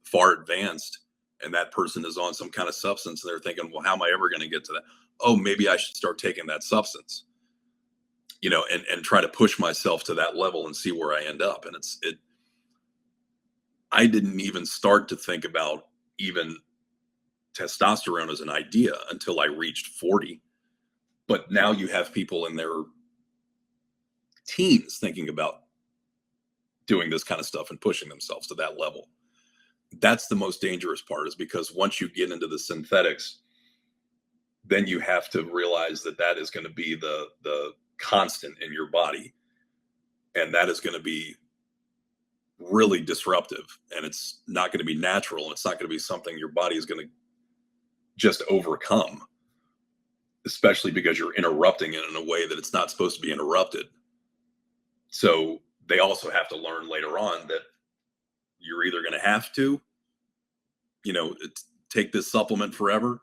far advanced, and that person is on some kind of substance, and they're thinking, well, how am I ever going to get to that? Oh, maybe I should start taking that substance, and try to push myself to that level and see where I end up. And I didn't even start to think about even testosterone as an idea until I reached 40. But now you have people in their teens thinking about doing this kind of stuff and pushing themselves to that level. That's the most dangerous part, is because once you get into the synthetics, then you have to realize that that is going to be the constant in your body, and that is going to be really disruptive, and it's not going to be natural, and it's not going to be something your body is going to just overcome, especially because you're interrupting it in a way that it's not supposed to be interrupted. So they also have to learn later on that you're either going to have to, take this supplement forever,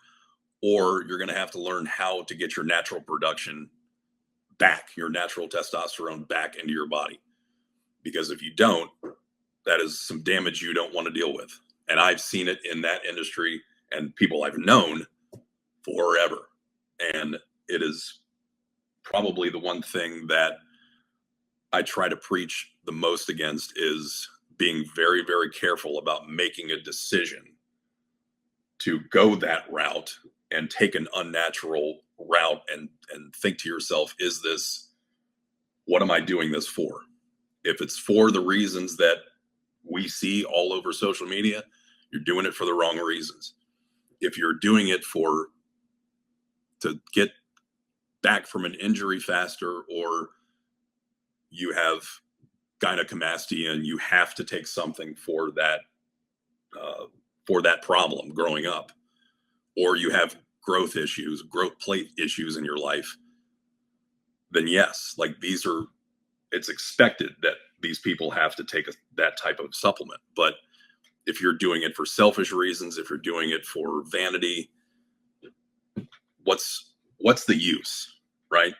or you're going to have to learn how to get your natural production back, your natural testosterone back into your body. Because if you don't, that is some damage you don't want to deal with. And I've seen it in that industry and people I've known forever. And it is probably the one thing that I try to preach the most against, is being very, very careful about making a decision to go that route and take an unnatural route, and think to yourself, what am I doing this for? If it's for the reasons that we see all over social media, you're doing it for the wrong reasons. If you're doing it to get back from an injury faster, or you have gynecomastia and you have to take something for that problem growing up, or you have growth plate issues in your life, then yes, like it's expected that these people have to take that type of supplement. But if you're doing it for selfish reasons, if you're doing it for vanity, what's the use, right?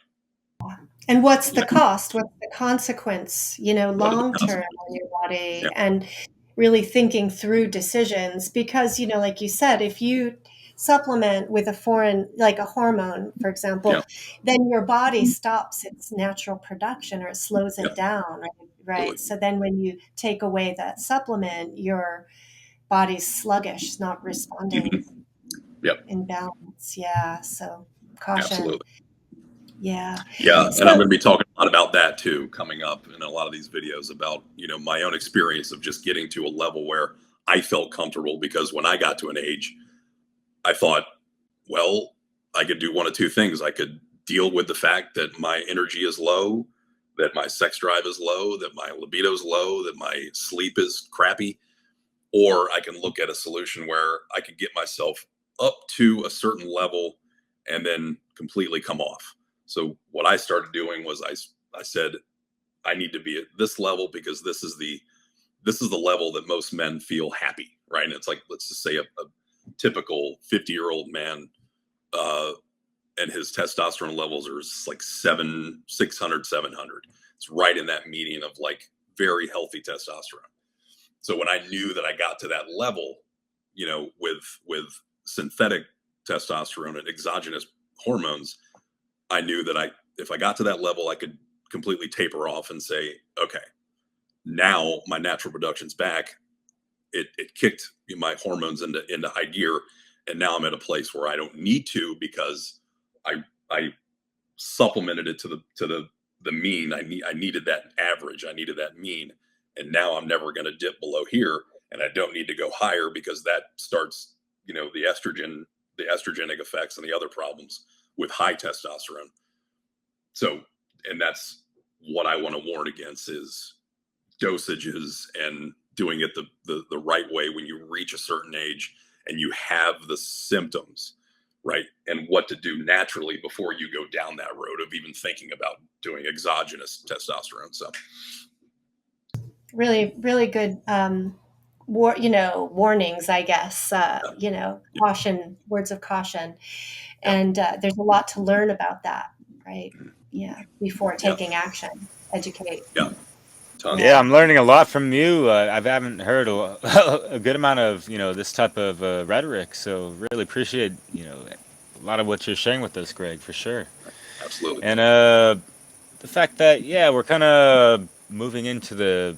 And what's the cost? What's the consequence, What are the long term consequences? on your body? Yeah. And really thinking through decisions, because, like you said, if you supplement with a foreign, like a hormone, for example, Yeah. then your body stops its natural production, or it slows Yeah. it down, right? Right. Absolutely. So then when you take away that supplement, your body's sluggish, not responding Mhm. Yep. in balance. Yeah. So caution. Absolutely. Yeah. Yeah, and I'm So going to be talking a lot about that too coming up in a lot of these videos, about my own experience of just getting to a level where I felt comfortable. Because when I got to an age, I thought, well, I could do one of two things. I could deal with the fact that my energy is low, that my sex drive is low, that my libido is low, that my sleep is crappy, or I can look at a solution where I could get myself up to a certain level and then completely come off. So what I started doing was I said, I need to be at this level, because this is the level that most men feel happy. right? And it's like, let's just say a typical 50-year-old man, and his testosterone levels are like 600, 700. It's right in that median of like very healthy testosterone. So when I knew that I got to that level, with synthetic testosterone and exogenous hormones, I knew that if I got to that level, I could completely taper off and say, okay, now my natural production's back. It kicked my hormones into high gear, and now I'm at a place where I don't need to, because I supplemented it to the mean. I needed that average. I needed that mean, and now I'm never going to dip below here, and I don't need to go higher, because that starts the estrogenic effects and the other problems with high testosterone. So, and that's what I want to warn against, is dosages and doing it the right way when you reach a certain age and you have the symptoms, right? And what to do naturally before you go down that road of even thinking about doing exogenous testosterone. So Really, really good warnings, I guess, caution, words of caution. yeah, And there's a lot to learn about that, right? Yeah, before yeah, taking action, educate. yeah, tons. Yeah, Yeah. I'm learning a lot from you. I haven't heard a good amount of this type of rhetoric, so really appreciate a lot of what you're sharing with us, Greg, for sure. Absolutely. And the fact that we're kind of moving into the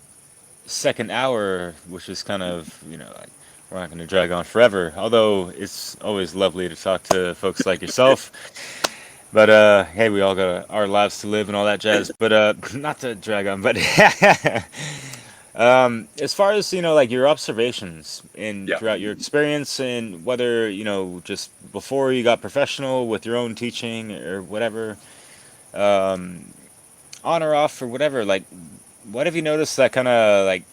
second hour, which is kind of like, we're not going to drag on forever. Although it's always lovely to talk to folks like yourself. But hey, we all got our lives to live and all that jazz. But not to drag on, but as far as like your observations in Yeah. throughout your experience, and whether just before you got professional with your own teaching or whatever, on or off or whatever, like what have you noticed that kind of like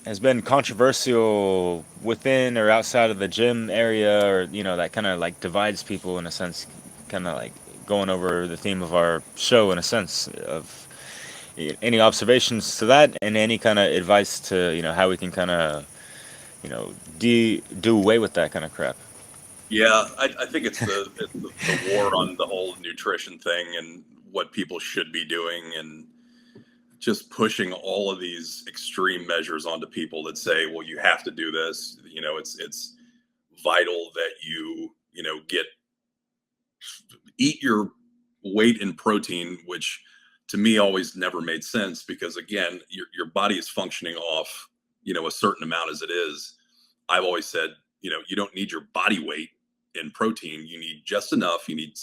has been controversial within or outside of the gym area, or that kind of like divides people in a sense, kind of like going over the theme of our show in a sense of any observations to that, and any kind of advice to how we can kind of do away with that kind of crap. Yeah, I think it's the war on the whole nutrition thing and what people should be doing, and just pushing all of these extreme measures onto people that say, well, you have to do this. It's vital that you eat your weight in protein, which to me always never made sense, because again, your body is functioning off a certain amount as it is. I've always said, you don't need your body weight in protein. You need just enough. You need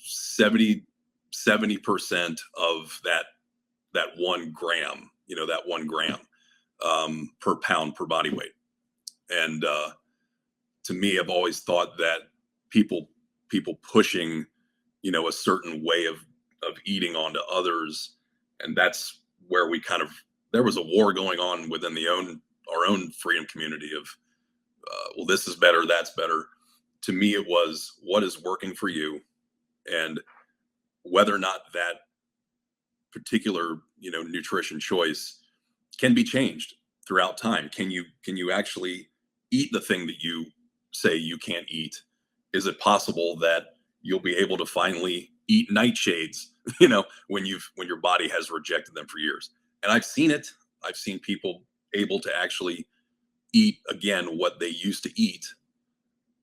70% of that 1 gram, per pound per body weight. And to me, I've always thought that people pushing a certain way of eating onto others, and that's where there was a war going on within our own freedom community of well, this is better, that's better. To me, it was, what is working for you, and whether or not that particular nutrition choice can be changed throughout time. Can you actually eat the thing that you say you can't eat? Is it possible that you'll be able to finally eat nightshades when your body has rejected them for years? And I've seen it. I've seen people able to actually eat again what they used to eat,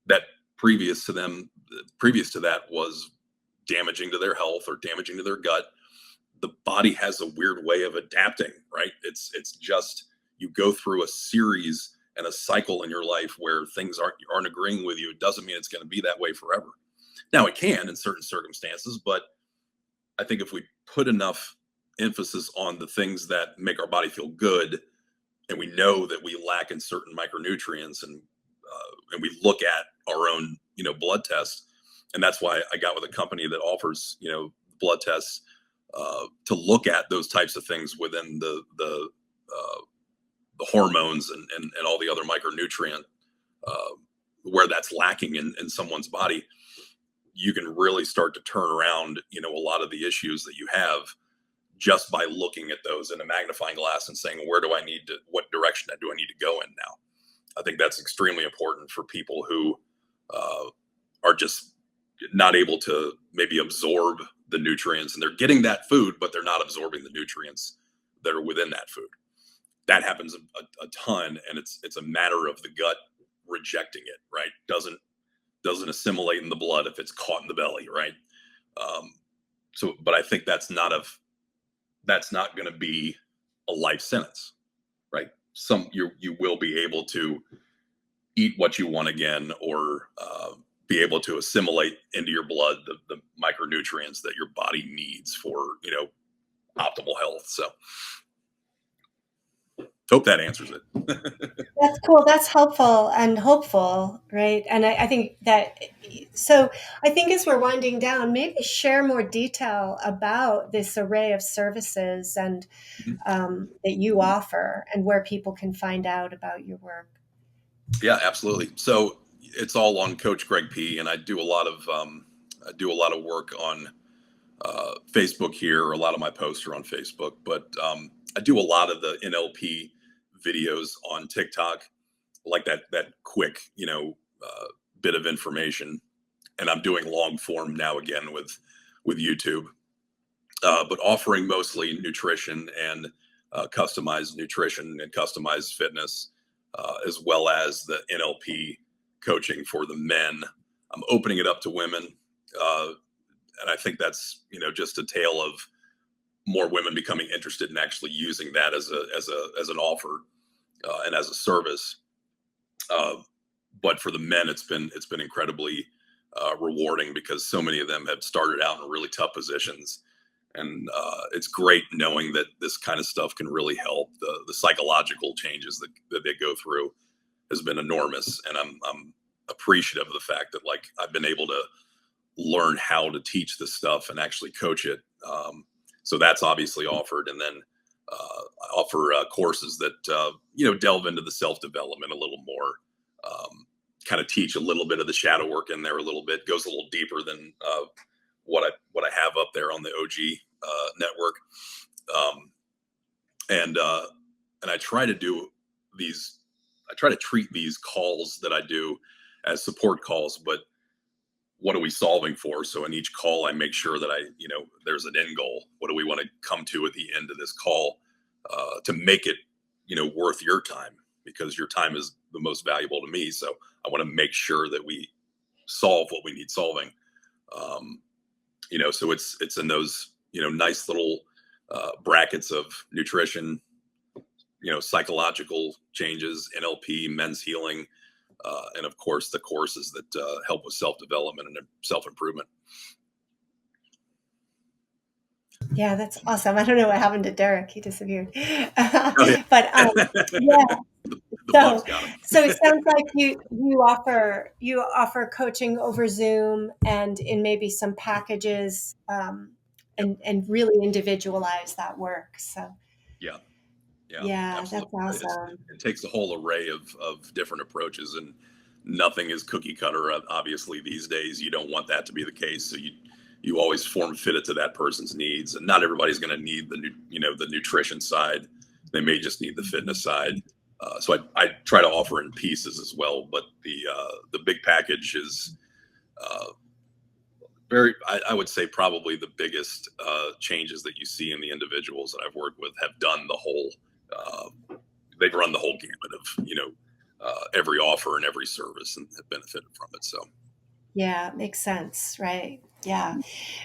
that previous to that was damaging to their health or damaging to their gut. The body has a weird way of adapting, right? It's just, you go through a series and a cycle in your life where things aren't agreeing with you. It doesn't mean it's going to be that way forever. Now it can in certain circumstances, but I think if we put enough emphasis on the things that make our body feel good, and we know that we lack in certain micronutrients, and we look at our own blood tests, and that's why I got with a company that offers blood tests to look at those types of things within the hormones and all the other micronutrient where that's lacking in someone's body. You can really start to turn around a lot of the issues that you have just by looking at those in a magnifying glass and saying, what direction do I need to go in now? I think that's extremely important for people who are just not able to maybe absorb the nutrients, and they're getting that food, but they're not absorbing the nutrients that are within that food. That happens a ton, and it's a matter of the gut rejecting it, right? Doesn't assimilate in the blood if it's caught in the belly, right? But I think that's not going to be a life sentence, right? You will be able to eat what you want again, or be able to assimilate into your blood the micronutrients that your body needs for, optimal health. So hope that answers it. That's cool. That's helpful and hopeful, right? And I think that, so I think as we're winding down, maybe share more detail about this array of services and that you offer, and where people can find out about your work. Yeah, absolutely. So it's all on Coach Greg P, and I do a lot of work on Facebook here. A lot of my posts are on Facebook, but I do a lot of the NLP videos on TikTok, like that quick, bit of information. And I'm doing long form now again with YouTube, but offering mostly nutrition and customized nutrition and customized fitness, as well as the NLP coaching for the men. I'm opening it up to women. And I think that's, just a tale of more women becoming interested in actually using that as an offer, and as a service. But for the men, it's been incredibly rewarding, because so many of them have started out in really tough positions. And it's great knowing that this kind of stuff can really help. The psychological changes that they go through has been enormous. And I'm appreciative of the fact that, like, I've been able to learn how to teach this stuff and actually coach it. So that's obviously offered. And then I offer courses that, delve into the self-development a little more, kind of teach a little bit of the shadow work in there a little bit, goes a little deeper than what I have up there on the OG network. And I try to treat these calls that I do as support calls, but what are we solving for? So in each call, I make sure that there's an end goal. What do we want to come to at the end of this call, to make it, worth your time, because your time is the most valuable to me. So I want to make sure that we solve what we need solving. So it's in those, nice little brackets of nutrition, psychological changes, NLP, men's healing, and of course the courses that help with self-development and self-improvement. Yeah, that's awesome. I don't know what happened to Derek. He disappeared. Oh, yeah. But yeah. The bugs got him. So it sounds like you offer coaching over Zoom and in maybe some packages, and really individualize that work. So yeah, Absolutely. that's awesome. It takes a whole array of different approaches, and nothing is cookie cutter. Obviously, these days you don't want that to be the case. So you always form fit it to that person's needs, and not everybody's going to need the nutrition side. They may just need the fitness side. So I try to offer in pieces as well, but the big package is I would say probably the biggest changes that you see in the individuals that I've worked with have done the whole. They've run the whole gamut of every offer and every service, and have benefited from it. So Yeah, makes sense, right? Yeah.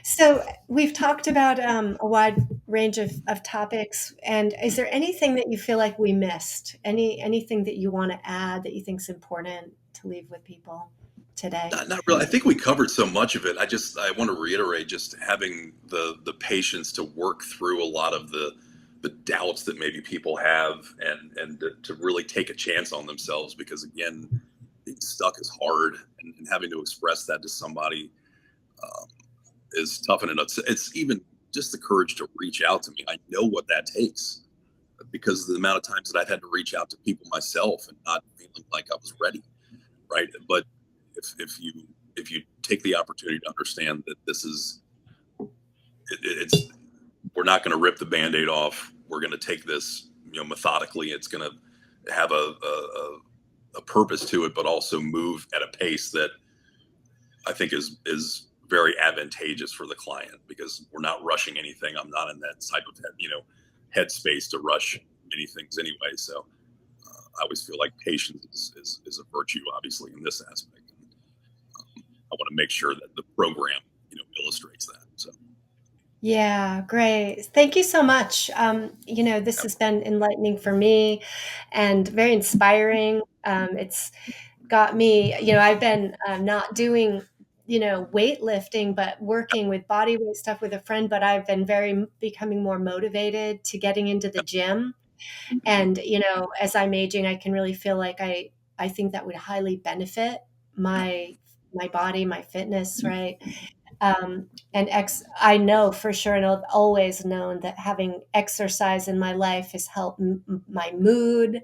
So we've talked about a wide range of topics. And is there anything that you feel like we missed? Anything that you want to add that you think is important to leave with people today? not really. I think we covered so much of it. I want to reiterate just having the patience to work through a lot of the doubts that maybe people have, and to really take a chance on themselves, because again, being stuck is hard, and having to express that to somebody is tough. And it's even just the courage to reach out to me. I know what that takes, because of the amount of times that I've had to reach out to people myself and not feeling like I was ready. Right. But if you take the opportunity to understand that this is, it's we're not going to rip the Band-Aid off. We're going to take this, methodically. It's going to have a purpose to it, but also move at a pace that I think is very advantageous for the client, because we're not rushing anything. I'm not in that type of headspace to rush many things anyway. So I always feel like patience is a virtue, obviously, in this aspect. I want to make sure that the program, illustrates that. So. Yeah, great. Thank you so much. This has been enlightening for me and very inspiring. It's got me, I've been not doing, weightlifting, but working with body weight stuff with a friend, but I've been becoming more motivated to getting into the gym. And, as I'm aging, I can really feel like I think that would highly benefit my body, my fitness, right? I know for sure, and I've always known that having exercise in my life has helped my mood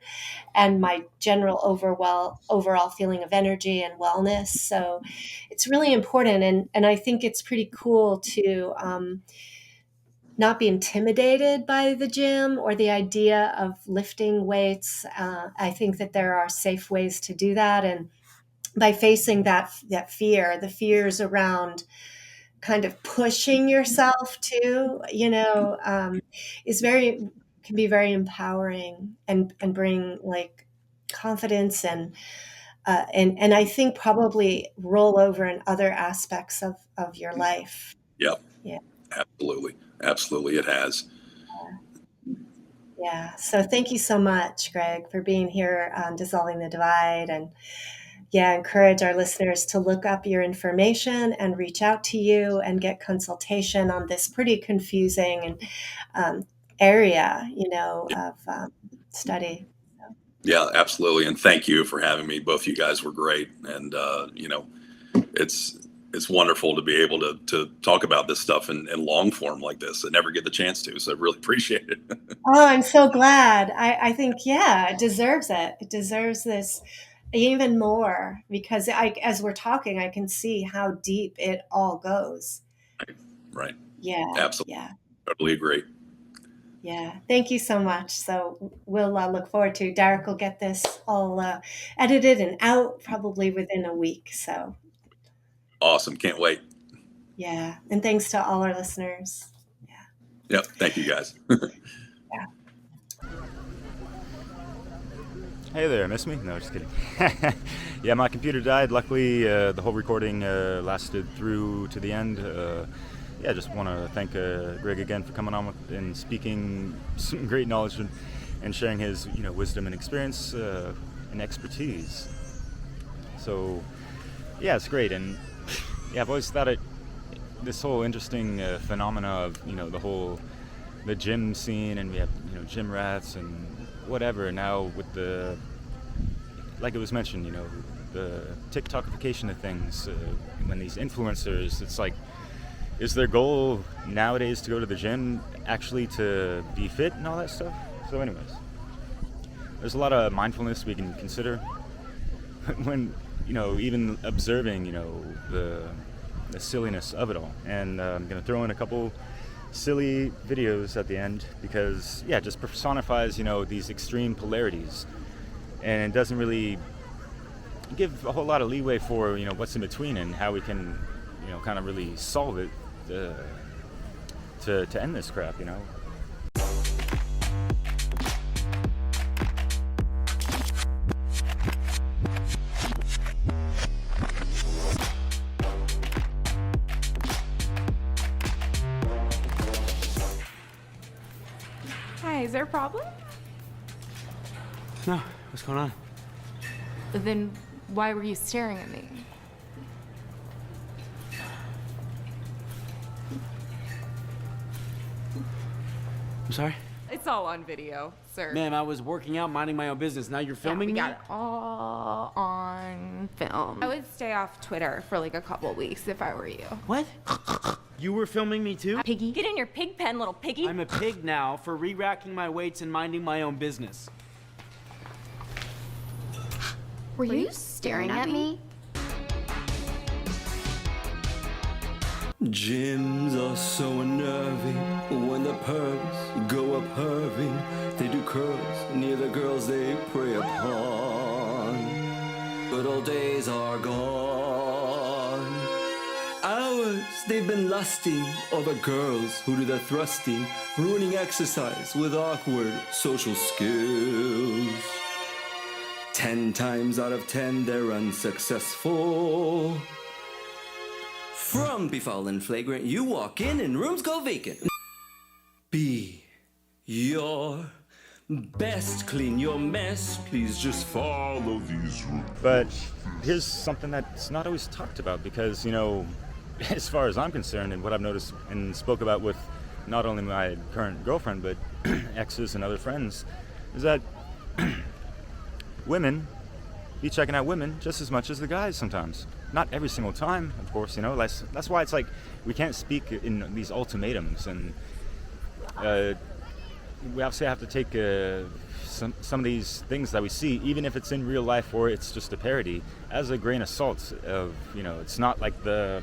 and my general overall feeling of energy and wellness. So it's really important, and I think it's pretty cool to not be intimidated by the gym or the idea of lifting weights. I think that there are safe ways to do that, and by facing that fear, the fears around kind of pushing yourself to, can be very empowering and bring like confidence and I think probably roll over in other aspects of your life. Yep. Yeah. Absolutely. It has. Yeah. So thank you so much, Greg, for being here on Dissolving the Divide. And encourage our listeners to look up your information and reach out to you and get consultation on this pretty confusing area, of study. Yeah, absolutely. And thank you for having me. Both you guys were great. And, it's wonderful to be able to talk about this stuff in long form like this. I never get the chance to, so I really appreciate it. Oh, I'm so glad. I think, it deserves it. It deserves this even more because as we're talking, I can see how deep it all goes. Right. Yeah. Absolutely. Yeah. Totally agree. Yeah. Thank you so much. So we'll look forward to Derek will get this all edited and out probably within a week. So. Awesome. Can't wait. Yeah. And thanks to all our listeners. Yeah. Yep. Thank you guys. Yeah. Hey there, miss me? No, just kidding. Yeah, my computer died. Luckily, the whole recording lasted through to the end. Just want to thank Greg again for coming on and speaking some great knowledge and sharing his wisdom and experience and expertise. So, it's great. And I've always thought this whole interesting phenomena of the gym scene, and we have gym rats and whatever. Now with like it was mentioned, the TikTokification of things, when these influencers, it's like, is their goal nowadays to go to the gym actually to be fit and all that stuff? So anyways, there's a lot of mindfulness we can consider when, even observing, the silliness of it all. And I'm going to throw in a couple silly videos at the end because, it just personifies, these extreme polarities. And it doesn't really give a whole lot of leeway for, what's in between and how we can, kind of really solve it to end this crap, Hi, is there a problem? No, what's going on? Then why were you staring at me? I'm sorry? It's all on video, sir. Ma'am, I was working out, minding my own business. Now you're filming we me? got it all on film. I would stay off Twitter for like a couple weeks if I were you. What? You were filming me too? Piggy. Get in your pig pen, little piggy. I'm a pig now for re-racking my weights and minding my own business. Were you staring at me? Gyms are are so unnerving. When the pervs go up herving, they do curls near the girls they prey upon. Good old days are gone. Hours they've been lusting over girls who do the thrusting, ruining exercise with awkward social skills. 10 times out of 10 they're unsuccessful. From befoul and flagrant, you walk in and rooms go vacant. Be your best, clean your mess, please just follow these rules. But here's something that's not always talked about, because, you know, as far as I'm concerned, and what I've noticed and spoke about with not only my current girlfriend, but exes and other friends, is that women be checking out women just as much as the guys sometimes. Not every single time, of course, you know. That's why it's like we can't speak in these ultimatums, and we obviously have to take some of these things that we see, even if it's in real life or it's just a parody, as a grain of salt. Of, you know, it's not like the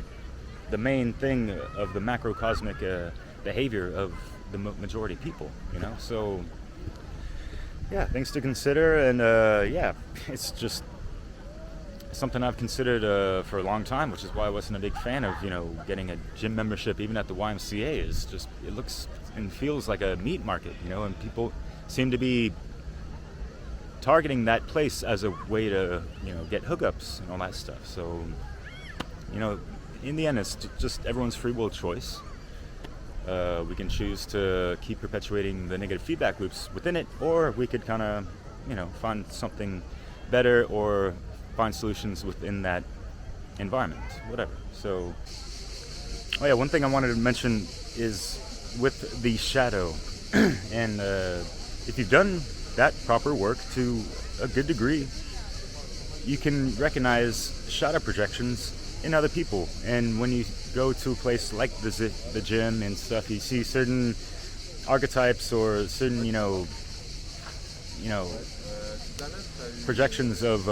main thing of the macrocosmic behavior of the majority of people, you know. So yeah, things to consider, and yeah, it's just something I've considered for a long time, which is why I wasn't a big fan of, you know, getting a gym membership even at the YMCA. Is just, it looks and feels like a meat market, you know, and people seem to be targeting that place as a way to, you know, get hookups and all that stuff. So, you know, in the end, it's just everyone's free will choice. We can choose to keep perpetuating the negative feedback loops within it, or we could kind of, you know, find something better or find solutions within that environment, whatever. So, oh yeah, one thing I wanted to mention is with the shadow, and if you've done that proper work to a good degree, you can recognize shadow projections in other people. And when you go to a place like the gym and stuff, you see certain archetypes or certain, you know, projections of,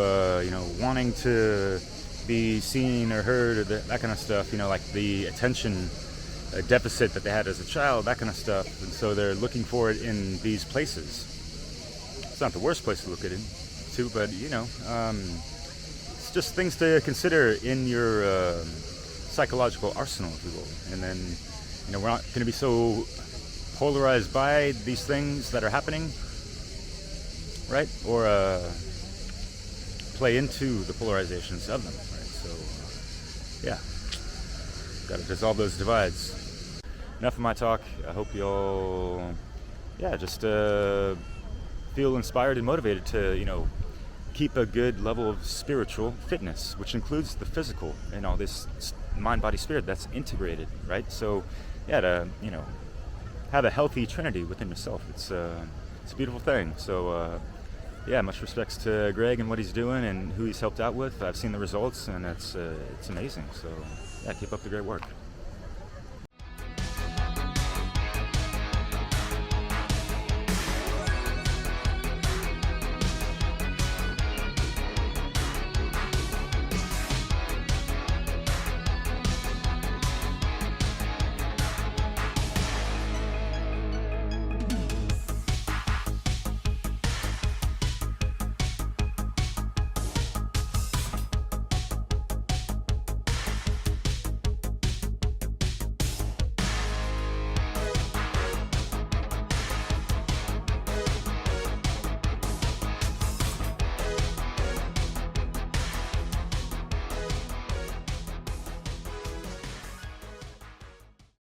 you know, wanting to be seen or heard, or that kind of stuff, you know, like the attention deficit that they had as a child, that kind of stuff. And so they're looking for it in these places. It's not the worst place to look at it too, but, you know, it's just things to consider in your psychological arsenal, if you will. And then, you know, we're not going to be so polarized by these things that are happening, right? Or play into the polarizations of them, right? So, yeah, got to dissolve those divides. Enough of my talk. I hope you'll, yeah, just feel inspired and motivated to, you know, keep a good level of spiritual fitness, which includes the physical and all this mind, body, spirit that's integrated, right? So, yeah, to, you know, have a healthy trinity within yourself. It's a beautiful thing. So, yeah, much respects to Greg and what he's doing and who he's helped out with. I've seen the results, and it's amazing. So, yeah, keep up the great work.